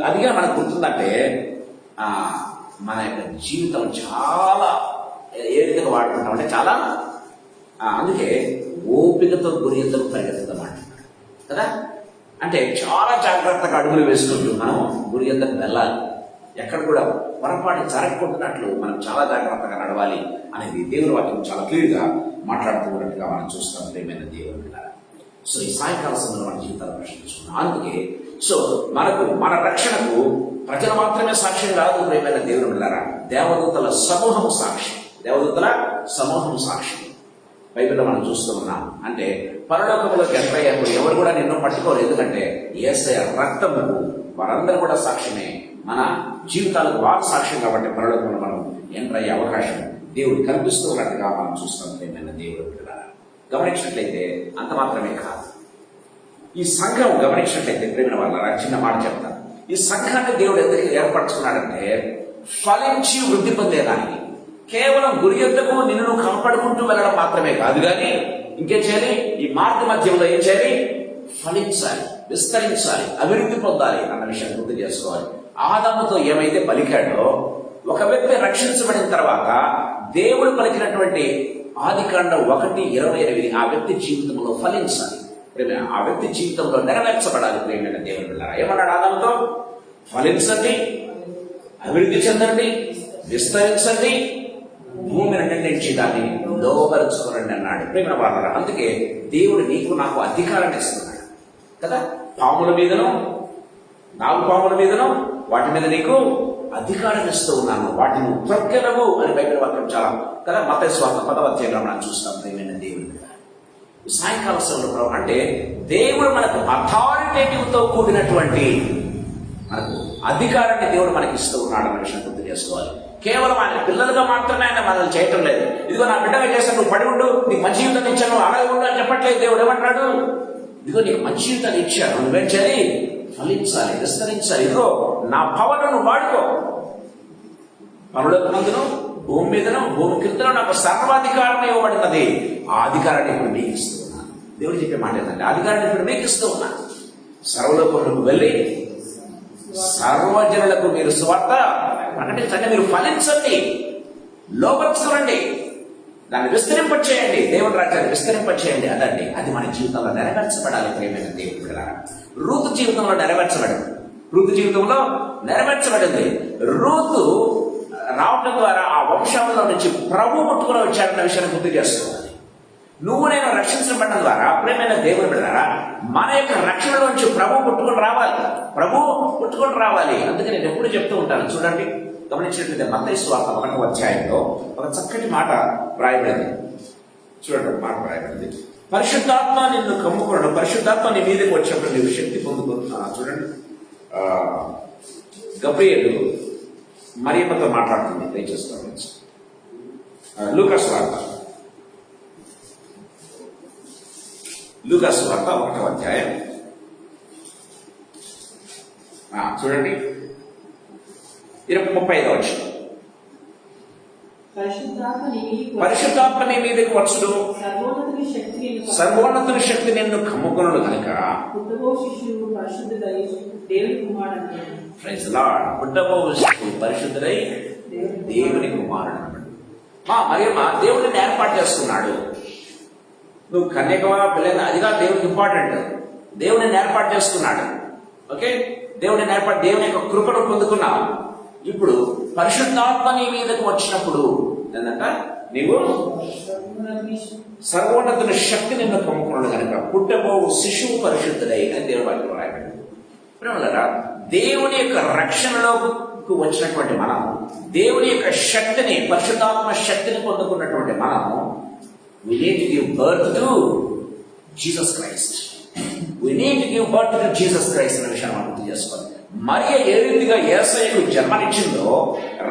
S3: అదిగా మనకు గుర్తుందంటే మన యొక్క జీవితం చాలా ఏ విధంగా వాడుకుంటాం అంటే చాలా, అందుకే ఓపికతో గురి ఎద్దకు పరిగెత్తుతాం అంటున్నాడు కదా. అంటే చాలా జాగ్రత్తగా అడుగులు వేసుకుంటూ మనం గురి ఎద్దకు వెళ్ళాలి. ఎక్కడ కూడా పొరపాటు జరగకుంటున్నట్లు మనం చాలా జాగ్రత్తగా నడవాలి అనేది దేవుని వాక్యం చాలా క్లియర్గా మాట్లాడుతూ ఉన్నట్టుగా మనం చూస్తాం. ప్రియమైన దేవుని బిడ్డలారా, సో ఈ సాయంకాల సమయంలో మన జీవితాలు రక్షించుకున్నాం. అందుకే సో మనకు మన రక్షణకు ప్రజలు మాత్రమే సాక్ష్యం కాదు. ప్రియమైన దేవుని బిడ్డలారా, దేవదూతల సమూహము సాక్ష్యం, దేవదూతల సమూహము సాక్ష్యం బైబిల్లో మనం చూస్తూ ఉన్నాం. అంటే పరలోకములోకి ఎంటర్ అయ్యేప్పుడు ఎవరు కూడా నిన్ను పట్టుకోరు, ఎందుకంటే యేసయ్య రక్తము వారందరూ కూడా సాక్ష్యమే. మన జీవితాలకు వారు సాక్ష్యం కాబట్టి పరలోకంలో మనం ఎంటర్ అయ్యే అవకాశం దేవుడు కల్పిస్తూ ఉన్నట్టుగా మనం చూస్తాం. ప్రియమైన దేవుడు బిడ్డలారా, గమనించినట్లయితే అంత మాత్రమే కాదు, ఈ సంఘం గమనించినట్లయితే ప్రియమైన వాళ్ళ చిన్న మాట చెప్తాను. ఈ సంఘాన్ని దేవుడు ఎందుకు ఏర్పరచుకున్నాడంటే ఫలించి వృద్ధి పొందేదానికి. కేవలం గురి యొద్దకు నిన్ను కాపాడుకుంటూ వెళ్ళడం మాత్రమే కాదు, కానీ ఇంకేం చేయాలి? ఈ మార్గ మధ్యంలో ఏం చేయాలి? ఫలించాలి, విస్తరించాలి, అభివృద్ధి పొందాలి అన్న విషయాన్ని గుర్తు చేసుకోవాలి. ఆదాముతో ఏమైతే పలికాడో, ఒక వ్యక్తి రక్షించబడిన తర్వాత దేవుడు పలికినటువంటి ఆదికాండం 1:28 ఆ వ్యక్తి జీవితంలో ఫలించాలి, ఆ వ్యక్తి జీవితంలో నెరవేర్చబడాలి. ప్రియమైన దేవుని బిడ్డలారా, ఏమన్నాడు ఆదాముతో? ఫలించండి, అభివృద్ధి చెందండి, విస్తరించండి, భూమిని నిండించి దాన్ని లోపరుచుకోరండి అన్నాడు. ప్రేమ వాళ్ళ అందుకే దేవుడు నీకు నాకు అధికారాన్ని ఇస్తున్నాడు కదా. పాముల మీదను, నాగుపాముల మీదను, వాటి మీద నీకు అధికారం ఇస్తూ ఉన్నాను, వాటిని త్రొక్కెలవు అని బైబిల్ వాక్యం చాలా కదా. మత్తయి సువార్త 10వ అధ్యాయంలో మనం చూస్తాం. ప్రియమైన దేవుని సాయంకాల సమయంలో అంటే దేవుడు మనకు అథారిటేటివ్ తో కూడినటువంటి మనకు అధికారాన్ని దేవుడు మనకి ఇస్తూ ఉన్నాడు అన్న విషయం గుర్తు చేసుకోవాలి. కేవలం ఆయన పిల్లలుగా మాత్రమే ఆయన మనల్ని చేయటం లేదు. ఇదిగో నా బిడ్డగా చేశాను, నువ్వు పడి ఉండు, నీకు మంచి జీవితం ఇచ్చాను, అలాగే ఉండు అని చెప్పట్లేదు. దేవుడు ఏమంటాడు? ఇదిగో నీకు మంచి జీవితాన్ని ఇచ్చాను, నువ్వేం చేయాలి? ఫలించాలి, విస్తరించాలి. ఇదిగో నా పవర్ నువ్వు వాడుకో. పరులకు భూమి మీదను భూమి కిందను నాకు సర్వాధికారం ఇవ్వబడినది. ఆ అధికారాన్ని ఇప్పుడు మీకు ఇస్తూ ఉన్నాను. దేవుడు చెప్పే మాట ఏంటంటే అధికారాన్ని ఇప్పుడు మీకు ఇస్తూ ఉన్నాను. సర్వలోకములకు వెళ్ళి సర్వజనులకు మీరు సువార్త ప్రకటించండి, మీరు ఫలించండి, లోపరుచుకోండి, దాన్ని విస్తరింపచేయండి, దేవుని రాజ్యాన్ని విస్తరింపచేయండి. అదండి అది మన జీవితంలో నెరవేర్చబడాలి. ప్రియమైన దేవుని బిడ్డలారా, రూతు జీవితంలో నెరవేర్చబడింది. రూతు జీవితంలో నెరవేర్చబడింది. రూతు రావటం ద్వారా ఆ వంశంలో నుంచి ప్రభు పుట్టుకుని వచ్చాడన్న విషయాన్ని గుర్తు చేసుకోవాలి. నువ్వు నేను రక్షించబడడం ద్వారా ప్రియమైన దేవుని బిడ్డలారా, మన యొక్క రక్షణ నుంచి ప్రభు పుట్టుకొని రావాలి, ప్రభు పుట్టుకొని రావాలి. అందుకే నేను ఎప్పుడు చెప్తూ ఉంటాను, చూడండి గమనించినట్లయితే మత్తయి సువార్త 1వ అధ్యాయంలో ఒక చక్కటి మాట రాయబడింది. చూడండి, ఒక మాట రాయబడింది. పరిశుద్ధాత్మ నిన్ను కమ్ముకున్నాడు, పరిశుద్ధాత్మ నీ మీదకి వచ్చినప్పుడు నీవు శక్తి పొందుకుంటున్నా. చూడండి, గబ్రియేలు మరియమ్మతో మాట్లాడుతుంది. దయచేస్తాను లూకాసు వార్త 1వ అధ్యాయం చూడండి 35వ వచనం. పరిశుద్ధాత్మ నీ మీదకి వచ్చును, సర్వోన్నతుని శక్తి నిన్ను కమ్ముకొనును కనుక పుట్టబో శిశువు పరిశుద్ధుడై దేవుని కుమారుడు. మరియమ్మ దేవుడిని ఏర్పాటు చేసుకున్నాడు. నువ్వు కన్యకవా పిల్లలు అదిగా దేవునికి ఇంపార్టెంట్. దేవుడిని ఏర్పాటు చేసుకున్నాడు. ఓకే, దేవుడిని ఏర్పాటు, దేవుని యొక్క కృపను పొందుకున్నావు. ఇప్పుడు పరిశుద్ధాత్మ నీ మీదకు వచ్చినప్పుడు ఏంటంట, నీవు సర్వోన్నతుని శక్తి నిన్ను కమ్ముకున్నాడు కనుక పుట్టబో శిశువు పరిశుద్ధుడై అని దేవుడు వాక్యం రాయబడింది. ప్రేమలారా, దేవుని యొక్క రక్షణలోకి వచ్చినటువంటి మనం, దేవుని యొక్క శక్తిని, పరిశుద్ధాత్మ శక్తిని పొందుకున్నటువంటి మనము, we need to give birth to Jesus Christ. We need to give birth to Jesus Christ అనే విషయాన్ని మనం గుర్తు చేసుకోవాలి. మరియ ఏ రీతిగా యేసయ్యకు జన్మనిచ్చిందో,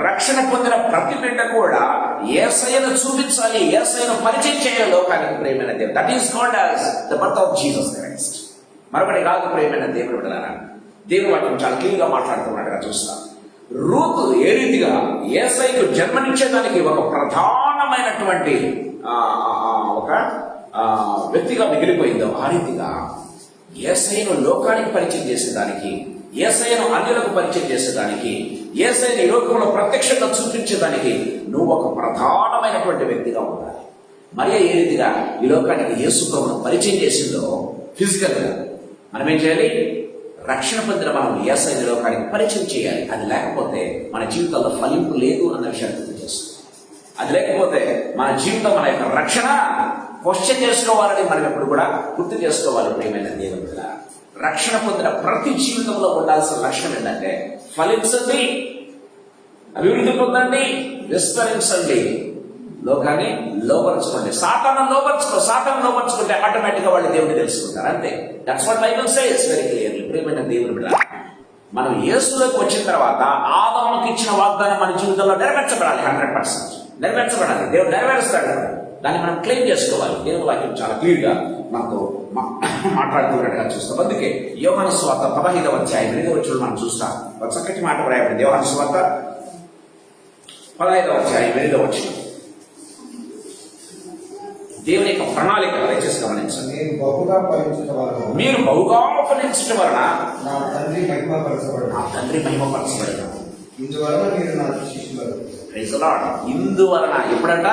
S3: రక్షణ పొందిన ప్రతి బిడ్డ కూడా యేసయ్యను చూపించాలి, యేసయ్యను పరిచయం చేయాలి లోకానికి. ప్రేమైన దేవుడు, that is called as the birth of Jesus Christ. మరొకటి కాదు ప్రేమైన దేవుడు బిడ్డలారా. దేవుడు వాటిని చాలా క్లియర్గా మాట్లాడుతున్నట్టుగా చూస్తాం. రూతు ఏ రీతిగా యేసయ్యకు జన్మనిచ్చేదానికి ఒక ప్రధానమైనటువంటి ఒక వ్యక్తిగా మిగిలిపోయిందో, ఆ రీతిగా యేసయ్యను లోకానికి పరిచయం చేసేదానికి, యేసయ్యను అన్యులకు పరిచయం చేసేదానికి, యేసయ్యను ఈ లోకంలో ప్రత్యక్షంగా చూపించేదానికి నువ్వు ఒక ప్రధానమైనటువంటి వ్యక్తిగా ఉండాలి. మరియ ఏ రీతిగా ఈ లోకానికి యేసు ప్రభువును పరిచయం చేసిందో ఫిజికల్ గా, మనం ఏం చేయాలి? రక్షణ పొందిన మనం యేసయ్యను లోకానికి పరిచయం చేయాలి. అది లేకపోతే మన జీవితంలో ఫలింపు లేదు అన్న విషయాన్ని గుర్తు చేస్తుంది. అది లేకపోతే మన జీవితం, మన యొక్క రక్షణ క్వశ్చన్ చేసుకోవాలని మనం ఎప్పుడు కూడా గుర్తు చేసుకోవాలి. ప్రియమైన దేవుని బిడ్డ, రక్షణ పొందిన ప్రతి జీవితంలో ఉండాల్సిన లక్ష్యం ఏంటంటే ఫలించండి, అభివృద్ధి పొందండి, విస్తరించండి, లోకాన్ని లోపరుచుకోండి. సాతాను లోపరుచుకుంటే ఆటోమేటిక్ గా వాళ్ళు దేవుడిని తెలుసుకుంటారు. అంతే. That's what Bible says very clearly. ప్రియమైన దేవుని బిడ్డ, మనం యేసులోకి వచ్చిన తర్వాత ఆదాముకి ఇచ్చిన వాగ్దానం మన జీవితంలో నెరవేర్చబడాలి. 100% నెరవేర్చబడాలి. దేవుడు నెరవేరుస్తాడు. దాన్ని మనం క్లెయిమ్ చేసుకోవాలి. దేవుని వాక్యం చాలా క్లియర్ గా మనతో మాట్లాడుతున్నట్టుగా చూస్తాం. అందుకే యోహాను సువార్త 15వ అధ్యాయం 8వ వచనం మనం చూస్తాం. ఒక చక్కటి మాట రాయబడింది. యోహాను సువార్త 15వ అధ్యాయం 8వ వచనం. దేవుని యొక్క ప్రణాళిక దయచేసి గమనించండి.
S1: మీరు బహుగా
S3: ఫలించడం వలన
S1: నా తండ్రి
S3: మహిమపరచబడను.
S1: ఇందువలన మీరు నా శిష్యులు.
S3: Praise the Lord. ఇందువలన ఎప్పుడంట?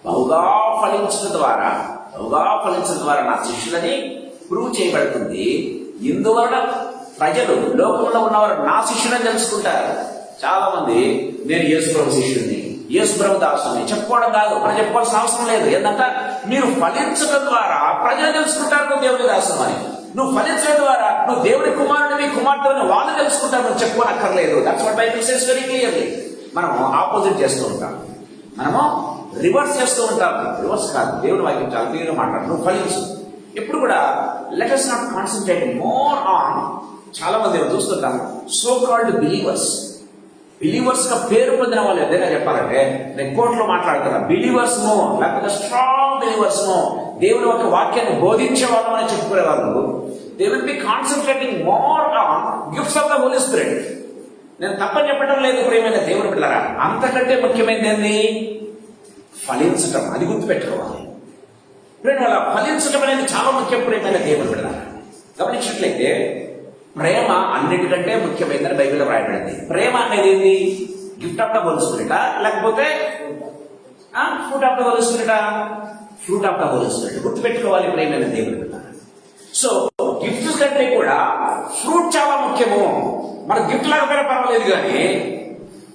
S3: బహుగా ఫలించడం ద్వారా నా శిష్యులని ప్రూవ్ చేయబడుతుంది. ఇందువలన ప్రజలు, లోకంలో ఉన్నవారు నా శిష్యులని తెలుసుకుంటారు. చాలా మంది నేను యేసు ప్రభు శిష్యుడిని, యేసు ప్రభు దాసుని చెప్పుకోవడం కాదు, మనం చెప్పుకోవాల్సిన అవసరం లేదు. ఏంటంటే మీరు ఫలించడం ద్వారా ప్రజలు తెలుసుకుంటారు నువ్వు దేవుని దాసుని అని. నువ్వు ఫలించడం ద్వారా నువ్వు దేవుడి కుమారుడిని, కుమార్తెని వాళ్ళు తెలుసుకుంటారు, నువ్వు చెప్పుకోనక్కర్లేదు. That's what Bible says very clearly. మనం ఆపోజిట్ చేస్తూ ఉంటాం, మనము రివర్స్ చేస్తూ ఉంటాం. రివర్స్ కాదు, దేవుడి వాక్యం చాలా క్లియర్గా మాట్లాడు. నువ్వు ఫలించు. ఎప్పుడు కూడా let us not concentrate more on, చాలా మంది చూస్తుంటాం, సో కాల్డ్ బిలీవర్స్ గా పేరు పొందిన వాళ్ళు ఏదైనా చెప్పాలంటే, నేను కోర్టులో మాట్లాడుతున్నా, బిలీవర్స్ నో, లేకపోతే స్ట్రాంగ్ బిలీవర్స్ నో, దేవుని యొక్క వాక్యాన్ని బోధించే వాళ్ళు అని చెప్పుకునే వాళ్ళు, they will be concentrating more on gifts of the Holi Spirit. నేను తప్పని చెప్పడం లేదు ప్రియమైన దేవుని బిడ్డలారా. అంతకంటే ముఖ్యమైనది ఏంది? ఫలించటం. అది గుర్తుపెట్టుకోవాలి. ప్రేమ ఫలించటం అనేది చాలా ముఖ్యం ప్రియమైన దేవుని బిడ్డలారా. గమనించినట్లయితే ప్రేమ అన్నిటికంటే ముఖ్యమైనదని బైబిల్లో రాయబడింది. ప్రేమ అనేది ఏంది? గిఫ్ట్ ఆఫ్ ద హోలీ స్పిరిటా, లేకపోతే ఫ్రూట్ ఆఫ్ ద హోలీ స్పిరిటా? Fruit of the Holi spirit. గుర్తుపెట్టుకోవాలి ప్రియమైన దేవుని బిడ్డలారా. సో గిఫ్ట్స్ కంటే కూడా ఫ్రూట్ చాలా ముఖ్యము. మన గిఫ్ట్ లేకపోయినా పర్వాలేదు, కానీ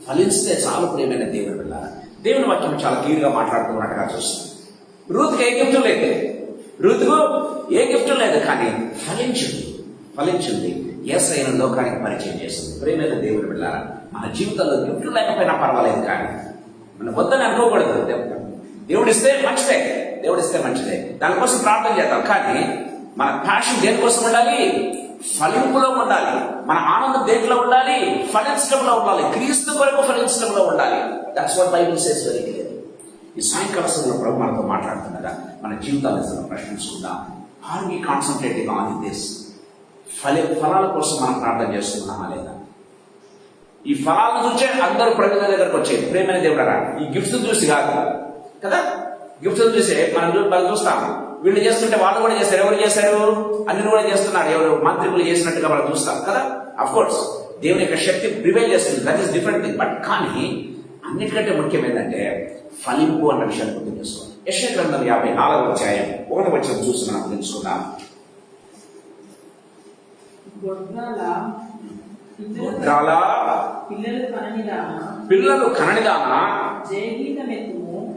S3: ఫలిస్తే చాలు ప్రియమైన దేవుని బిడ్డలారా. దేవుని వాక్యం చాలా క్లియర్ గా మాట్లాడుతున్నట్టుగా చూస్తాం. రూతుకు ఏ గిఫ్ట్ లేదు, కానీ ఫలించింది. యేసయ్యను లోకానికి పరిచయం చేస్తుంది. ప్రియమైన దేవుని బిడ్డలారా, మన జీవితంలో గిఫ్ట్ లేకపోయినా పర్వాలేదు, కానీ మనం వద్దని అనుకోకూడదు. దేవుడిస్తే మంచిదే, దానికోసం ప్రార్థన చేద్దాం. కానీ మన ప్యాషన్ దేనికోసం ఉండాలి? ఫలింపులో ఉండాలి. మన ఆనందం దేంట్లో ఉండాలి? ఫలించడంలో ఉండాలి. క్రీస్తు కొరకు ఫలించడంలో ఉండాలి. That's what Bible says very clear. ఈ సాయంకాల సమయంలో ప్రభు మనతో మాట్లాడుతున్నారా? మన జీవితాలను ప్రశ్నించుకుందాం. Are we concentrating on this? ఫలాల కోసం మనం ప్రార్థన చేస్తున్నామా లేదా? ఈ ఫలాలను చూసే అందరూ ప్రజల దగ్గరకు వచ్చేది. ప్రేమైన దేవుడరా, ఈ గిఫ్ట్స్ చూసి కాదు కదా. గిఫ్ట్స్ చూసే మనం చూస్తాం, వీళ్ళు చేస్తుంటే వాళ్ళు కూడా చేస్తారు. ఎవరు చేశారు? అన్ని కూడా చేస్తున్నారు. ఎవరు మంత్రికులు చేసినట్టుగా వాళ్ళు చూస్తాం కదా. అఫ్ కోర్స్ దేవుని యొక్క శక్తి ప్రివైల్ చేస్తుంది, that is different thing. But కానీ అన్నిటికంటే ముఖ్యం ఏంటంటే ఫలింపు అన్న విషయాన్ని గుర్తు చేసుకోవాలి. యెషయా గ్రంథం 54వ అధ్యాయం 1వ వచనం చూసి మనం తెలుసుకుందాం. పిల్లలు కననిదానా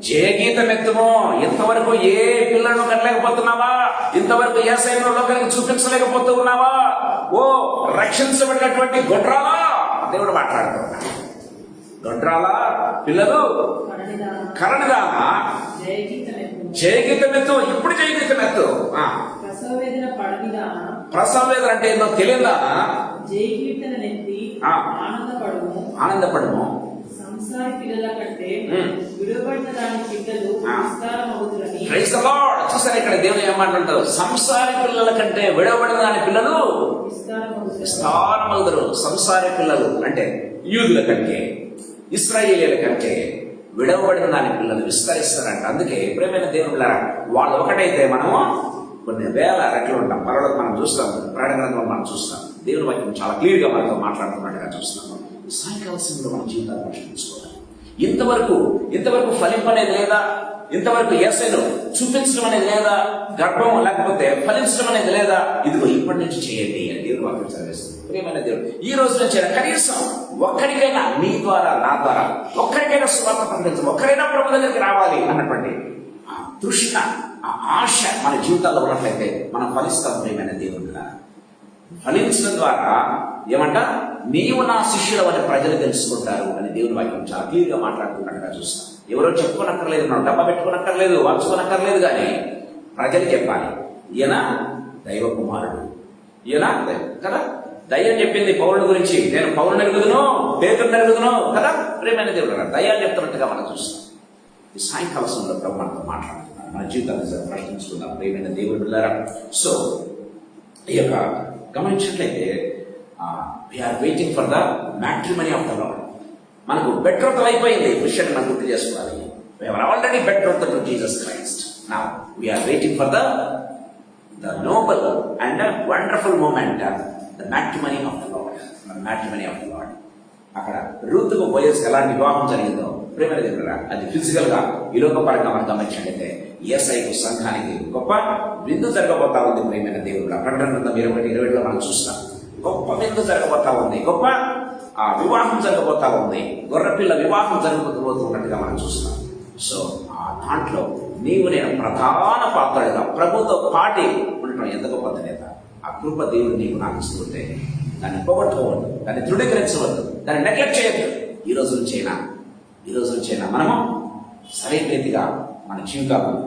S3: జయగీతమెత్తుము. ఇంతవరకు ఏ పిల్లలను కనలేకపోతున్నావా? ఇంతవరకు యేసయ్యను లోకానికి చూపించలేకపోతూ ఉన్నావా? ఓ రక్షించబడినటువంటి గొడ్రాలా దేవుడు మాట్లాడుతున్నాడు. గొడ్రాలా పిల్లలు కరణిదానా జయగీతమెత్తు. ఇప్పుడు జయగీతమెత్తు. ప్రసవ వేదన అంటే ఏందో తెలియదా? ఆనందపడము.
S4: సంసారి పిల్లల కంటే విడవబడిన దాని పిల్లలు విస్తారమగుదురని.
S3: Praise the Lord. చూసారా ఇక్కడ దేవుడు ఏమంటాడు? సంసారి పిల్లల కంటే విడవబడిన దాని పిల్లలు విస్తారమగుదురు. సంసారి పిల్లలు అంటే యూదుల కంటే, ఇశ్రాయేలీయుల కంటే విడవబడిన దాని పిల్లలు విస్తరిస్తారంట. అందుకే ప్రియమైన దేవుళ్ళారా, వాళ్ళు ఒకటైతే మనము కొన్ని వేల రెట్లు ఉంటాం. పర్వాలేదు, మనం చూస్తాం, ప్రకటన గ్రంథంలో మనం చూస్తాం. దేవుని వాక్యం చాలా క్లియర్ గా మనతో మాట్లాడుతున్నట్టుగా చూస్తున్నాం. సాయంకాల సమయంలో మన జీవితాన్ని పరిశీలించుకోవాలి. ఇంతవరకు ఫలింపనేది లేదా? ఇంతవరకు యేసయ్యను చూపించడం అనేది లేదా? గర్భం లేకపోతే ఫలించడం అనేది లేదా? ఇదిగో ఇప్పటి నుంచి చేయండి అని దేవుడు వాక్యం చదివేస్తుంది. ప్రియమైన దేవుడు, ఈ రోజు నుంచి కనీసం ఒక్కడికైనా నీ ద్వారా, నా ద్వారా ఒక్కడికైనా సువార్త ప్రకటించడం, ఒక్కరైనా ప్రభు దగ్గరికి రావాలి అన్నటువంటి ఆ తృష్ణ, ఆ ఆశ మన జీవితాల్లో ఉన్నట్లయితే మనం ఫలిస్తాం. ప్రియమైన దేవుడు, ఫలించడం ద్వారా ఏమంట? నీవు నా శిష్యులు అని ప్రజలు తెలుసుకుంటారు అని దేవుని వాక్యం చాలా క్లియర్ గా మాట్లాడుతున్నట్టుగా చూస్తాం. ఎవరో చెప్పుకోనక్కర్లేదు, మనం డబ్బా పెట్టుకోనక్కర్లేదు, వార్చుకోనక్కర్లేదు, కానీ ప్రజలు చెప్పాలి ఈయన దైవ కుమారుడు, ఈయన కదా. దయ్యం చెప్పింది పౌరుని గురించి, నేను పౌరుని ఎరుగుదును, పేతుని ఎరుగుదును కదా. ప్రియమైన దేవుడు, దయ్యాలు చెప్తున్నట్టుగా మనం చూస్తాం. ఈ సాయంకాల సమయంలో ప్రభు మనతో మాట్లాడుతున్నాడు. మన జీవితాన్ని ప్రశ్నించుకుందాం. ప్రియమైన దేవుడు బిడ్డలారా, సో ఈ యొక్క గమనించినట్లయితే we are waiting for the matrimony of the Lord. మనకు బెట్రోతలు అయిపోయింది. ఈ విషయాన్ని మనం గుర్తు చేసుకోవాలి. We are already betrothal to Jesus Christ. Now we are waiting for the noble and wonderful moment, the matrimony of the Lord. Matrimony of the Lord. అక్కడ రూతుకు బోయస్కి ఎలాంటి వివాహం జరిగిందో ప్రేమ దగ్గర అది ఫిజికల్ గా ఈ లోకపరంగా మనం గమనించినట్లయితే యేసయ్యకు సంఘానికి గొప్ప విందు జరగబోతా ఉంది. ప్రియమైన దేవుడు, ప్రకటన గ్రంథం 21:20 మనం చూస్తాం. గొప్ప విందు జరగబోతా ఉంది, గొప్ప వివాహం జరగబోతా ఉంది, గొర్రెపిల్ల వివాహం జరగబోతున్నట్టుగా మనం చూస్తాం. సో ఆ దాంట్లో నీవు నేను ప్రధాన పాత్రగా ప్రభుతో పాటి ఉండటం ఎంత గొప్ప ధన్యత. ఆ కృప దేవుడు నీకు నాకు ఇస్తుంటే దాన్ని పోగొట్టుకోవద్దు, దాన్ని తృణీకరించవద్దు, దాన్ని నెగ్లెక్ట్ చేయొద్దు. ఈ రోజు నుంచైనా మనము సరైన రీతిగా మన జీవితాలను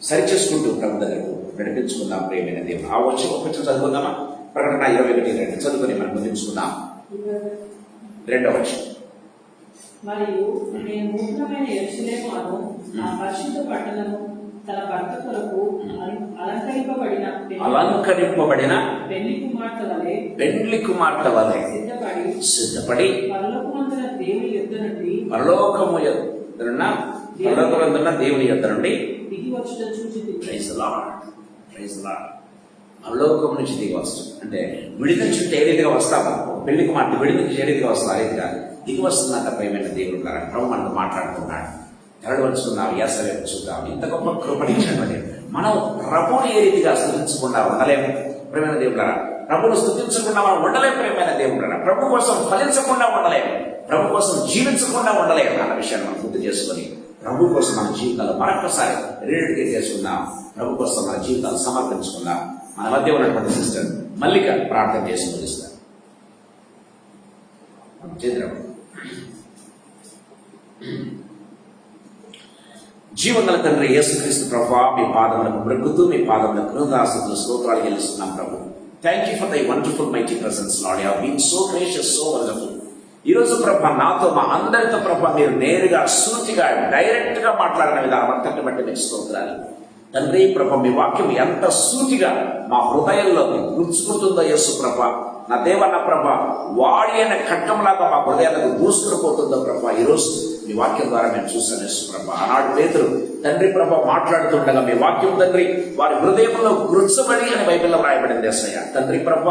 S3: సరిచేసుకుంటూ ప్రభు దగ్గరకు నడిపించుకుందాం. ప్రియమైన దేవుడు, ఆ వచ్చి ఒక్కటి చదువుకుందామా? ప్రకటన 21:2 చదువుకొని మనం ముగించుకుందాం. 2వ వచనం.
S4: మరియు నేను నూతనమైన యెరూషలేము అను ఆ పరిశుద్ధ పట్టణము తన భర్త కొరకు అలంకరింపబడిన పెండ్లి కుమార్తె వలె సిద్ధపడి పరలోకమందున దేవుని యొద్ద నుండి దిగి వచ్చుట చూచితిని. Praise the Lord, praise the Lord. పరలోకం నుంచి దిగి వస్తుంది అంటే విడి నుంచి ఏ రీతిగా వస్తాము, పెళ్లి కుమార్తె విడి నుంచి ఏ రీతిగా వస్తాం, ఆ రీతిగా దిగి వస్తుందంట. ప్రియమైన దేవుడు ప్రభు మనకు మాట్లాడుతున్నాడు. తెరవచ్చుకుందాం, యాసవేపు చూద్దాం. ఇంత గొప్ప కృపణించినటువంటి మనం ప్రభుని ఏ రీతిగా స్తుతించకుండా ఉండలేము. ప్రియమైన దేవుడారా, ప్రభుని స్తుతించకుండా మనం ఉండలేము. ప్రియమైన దేవుడారా, ప్రభు కోసం ఫలించకుండా ఉండలేము, ప్రభు కోసం జీవించకుండా ఉండలేము అన్న విషయాన్ని మనం గుర్తు చేసుకొని ప్రభు కోసం మన జీవితాలు మరొకసారి రీడిగా చేసుకుందాం. ప్రభు కోసం మన జీవితాలు సమర్పించుకుందాం. మన మధ్య ఉన్నటువంటి సిస్టర్ మల్లిక ప్రార్థన చేసి ముగిస్తారు. జీవగల తండ్రి యేసుక్రీస్తు ప్రభువా, మీ పాదములకు మృక్కుతూ మీ పాదములకు కృతజ్ఞతాస్తుతులు స్తోత్రాలు చెల్లిస్తున్నాం ప్రభు. Thank you for thy wonderful mighty presence Lord. You have been so gracious, so wonderful. ఈ రోజు ప్రభు నాతో, మా అందరితో ప్రభు మీరు నేరుగా సూటిగా డైరెక్ట్ గా మాట్లాడిన విధానం అంతటి బట్టి మీకు స్తోత్రాలు తండ్రి. ప్రభు మీ వాక్యం ఎంత సూటిగా మా హృదయంలోకి గుర్చుకుంటుందో యేసు ప్రభ, నా దేవన్న ప్రభ, వాడి అయిన ఖడ్గంలాగా మా హృదయాలకు దూసుకుపోతుందో ప్రభ. ఈరోజు మీ వాక్యం ద్వారా మేము చూసాను యేసు ప్రభ. ఆనాడు పేతురు తండ్రి ప్రభ మాట్లాడుతుండగా మీ వాక్యం తండ్రి వారి హృదయంలో గుర్చబడి అని బైబిల్లో రాయబడింది యేసయ్య. తండ్రి ప్రభ,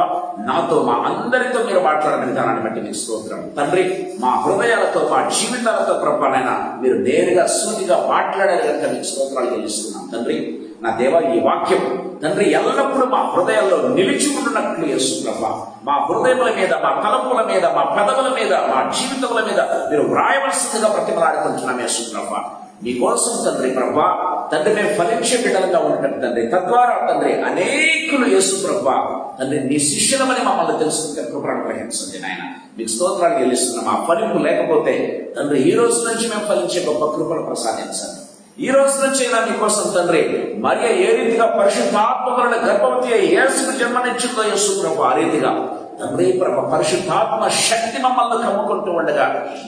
S4: నాతో మా అందరితో మీరు మాట్లాడిన విధానాన్ని బట్టి మీకు స్తోత్రం తండ్రి. మా హృదయాలతో మా జీవితాలతో ప్రభనైనా మీరు నేరుగా సూటిగా మాట్లాడారు కనుక మీకు స్తోత్రాలు చెల్లిస్తున్నాం తండ్రి. నా దేవ, ఈ వాక్యం తండ్రి ఎల్లప్పుడూ మా హృదయాల్లో నిలిచి ఉంటున్నట్లు యేసు ప్రభా, మా హృదయముల మీద, మా తలపుల మీద, మా పదవుల మీద, మా జీవితముల మీద మీరు వ్రాయవలసిందిగా ప్రతిమలాడుకుంటున్నాం యేసు ప్రభా. మీకోసం తండ్రి ప్రభా
S3: తండ్రి మేము ఫలించే బిడ్డలుగా ఉండటం తండ్రి, తద్వారా తండ్రి అనేకులు యేసు ప్రభువా తండ్రి నీ శిష్యులమని మమ్మల్ని తెలుసుకుంటే కృపను గ్రహించండి నాయన. మీకు స్తోత్రాలు చెల్లిస్తున్నాం. ఆ ఫలింపు లేకపోతే తండ్రి ఈ రోజు నుంచి మేము ఫలించే గొప్ప కృపను ప్రసాదించండి. ఈ రోజు నుంచి అయినా మీకోసం తండ్రి మరియ ఏ రీతిగా పరిశుద్ధాత్మకులను గర్భవతి అయి యేసుకు జన్మనిచ్చిందో యేసు ప్రభు, ఆ రీతిగా తండ్రి ప్రభు పరిశుద్ధాత్మ శక్తి మమ్మల్ని కమ్ముకుంటూ ఉండగా,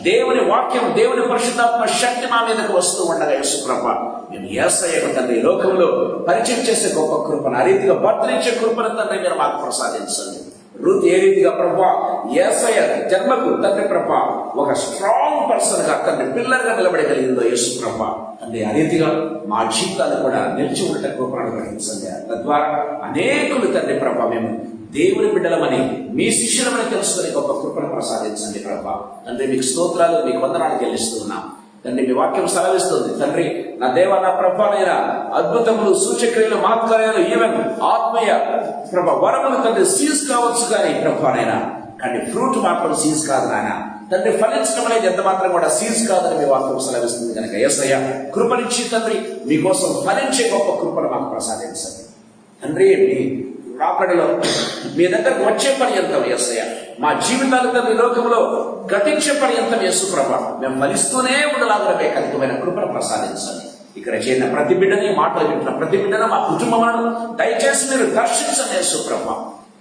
S3: దేవుని వాక్యం దేవుని పరిశుద్ధాత్మ శక్తి మా మీదకు వస్తూ ఉండగా యేసు ప్రభు మేము యేసయ్యకు తండ్రి లోకంలో పరిచయం చేసే గొప్ప కృపను, ఆ రీతిగా బర్తించే కృపను తండ్రి మీరు మాకు ప్రసాదించండి. రూత్ ఏ రీతిగా ప్రభా యేసయ్య జన్మకు తండ్రి ప్రభా ఒక స్ట్రాంగ్ పర్సన్ గా తండ్రి పిల్లర్ గా నిలబడగలిగిందో యేసు ప్రభా తండ్రి, ఆ రీతిగా మా జీవితాలు కూడా నిలిచి ఉండే కృపను గ్రహించండి. తద్వారా అనేకులు తండ్రి ప్రభా మేము దేవుని బిడ్డలమని మీ శిష్యులమని తెలుసుకుని గొప్ప కృపను ప్రసాదించండి ప్రభా. తండ్రి మీకు స్తోత్రాలు, మీకు వందనాలు చెల్లిస్తున్నాం తండ్రి. మీ వాక్యం సెలవిస్తుంది తండ్రి, నా దేవ నా ప్రభానైనా అద్భుతములు సూచక్రియలు మహత్కార్యాలు ఈవెన్ ఆత్మీయ ప్రభా వరములు తండ్రి సీజ్ కావచ్చు కానీ ప్రభానైనా, కానీ ఫ్రూట్ మాత్రం సీజ్ కాదు నాయన తండ్రి. ఫలించడం అనేది ఎంత మాత్రం కూడా సీజ్ కాదని మీ వాక్యం సెలవిస్తుంది కనుక యేసయ్య కృపనిచ్చి తండ్రి మీకోసం ఫలించే గొప్ప కృపను మాకు ప్రసాదించండి తండ్రి. మీ రాకడలో మీ దగ్గరకు వచ్చే పర్యంతం యేసయ్య మా జీవితాలు తండ్రి లోకంలో గతించే పర్యంతం యేసు ప్రభా మేము ఫలిస్తూనే ఉండలాగా అధికమైన కృపను ప్రసాదించండి. ఇక్కడ చేరిన ప్రతి బిడ్డని, మాటలు వింటున్న ప్రతి బిడ్డను, మా కుటుంబములను దయచేసి మీరు దర్శించండి యేసు ప్రభా.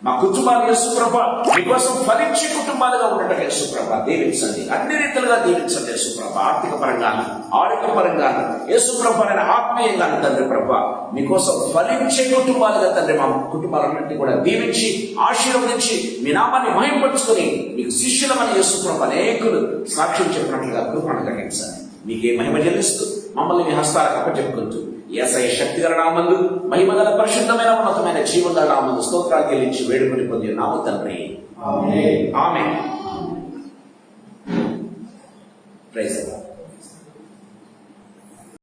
S3: మా కుటుంబాలు యేసు ప్రభా మీకోసం ఫలించే కుటుంబాలుగా ఉండటం యేసు ప్రభా దీవించండి. అన్ని రీతిలుగా దీవించండి యేసు ప్రభా. ఆర్థిక పరంగాను, ఆరోగ్య పరంగాను యేసు ప్రభా ఆత్మీయంగాను తండ్రి ప్రభా మీకోసం ఫలించే కుటుంబాలుగా తండ్రి మా కుటుంబాలన్నింటినీ కూడా దీవించి ఆశీర్వదించి మీ నామాన్ని మహిమపరుచుకొని మీకు శిష్యులమని యేసు ప్రభా అనేకులు సాక్ష్యం చెప్పినట్లుగా కృపను గ్రహించండి. మీకే మహిమ చెల్లిస్తూ మమ్మల్ని మీ హస్తాలకు అప్పచెప్పుకుంటూ యేసయ్య శక్తిగల నామందు మహిమగల పరిశుద్ధమైన ఉన్నతమైన జీవగల నామందు స్తోత్రాలు చెల్లించి వేడుకొని పొంది నామ తండ్రి ఆమేన్. Praise the lord.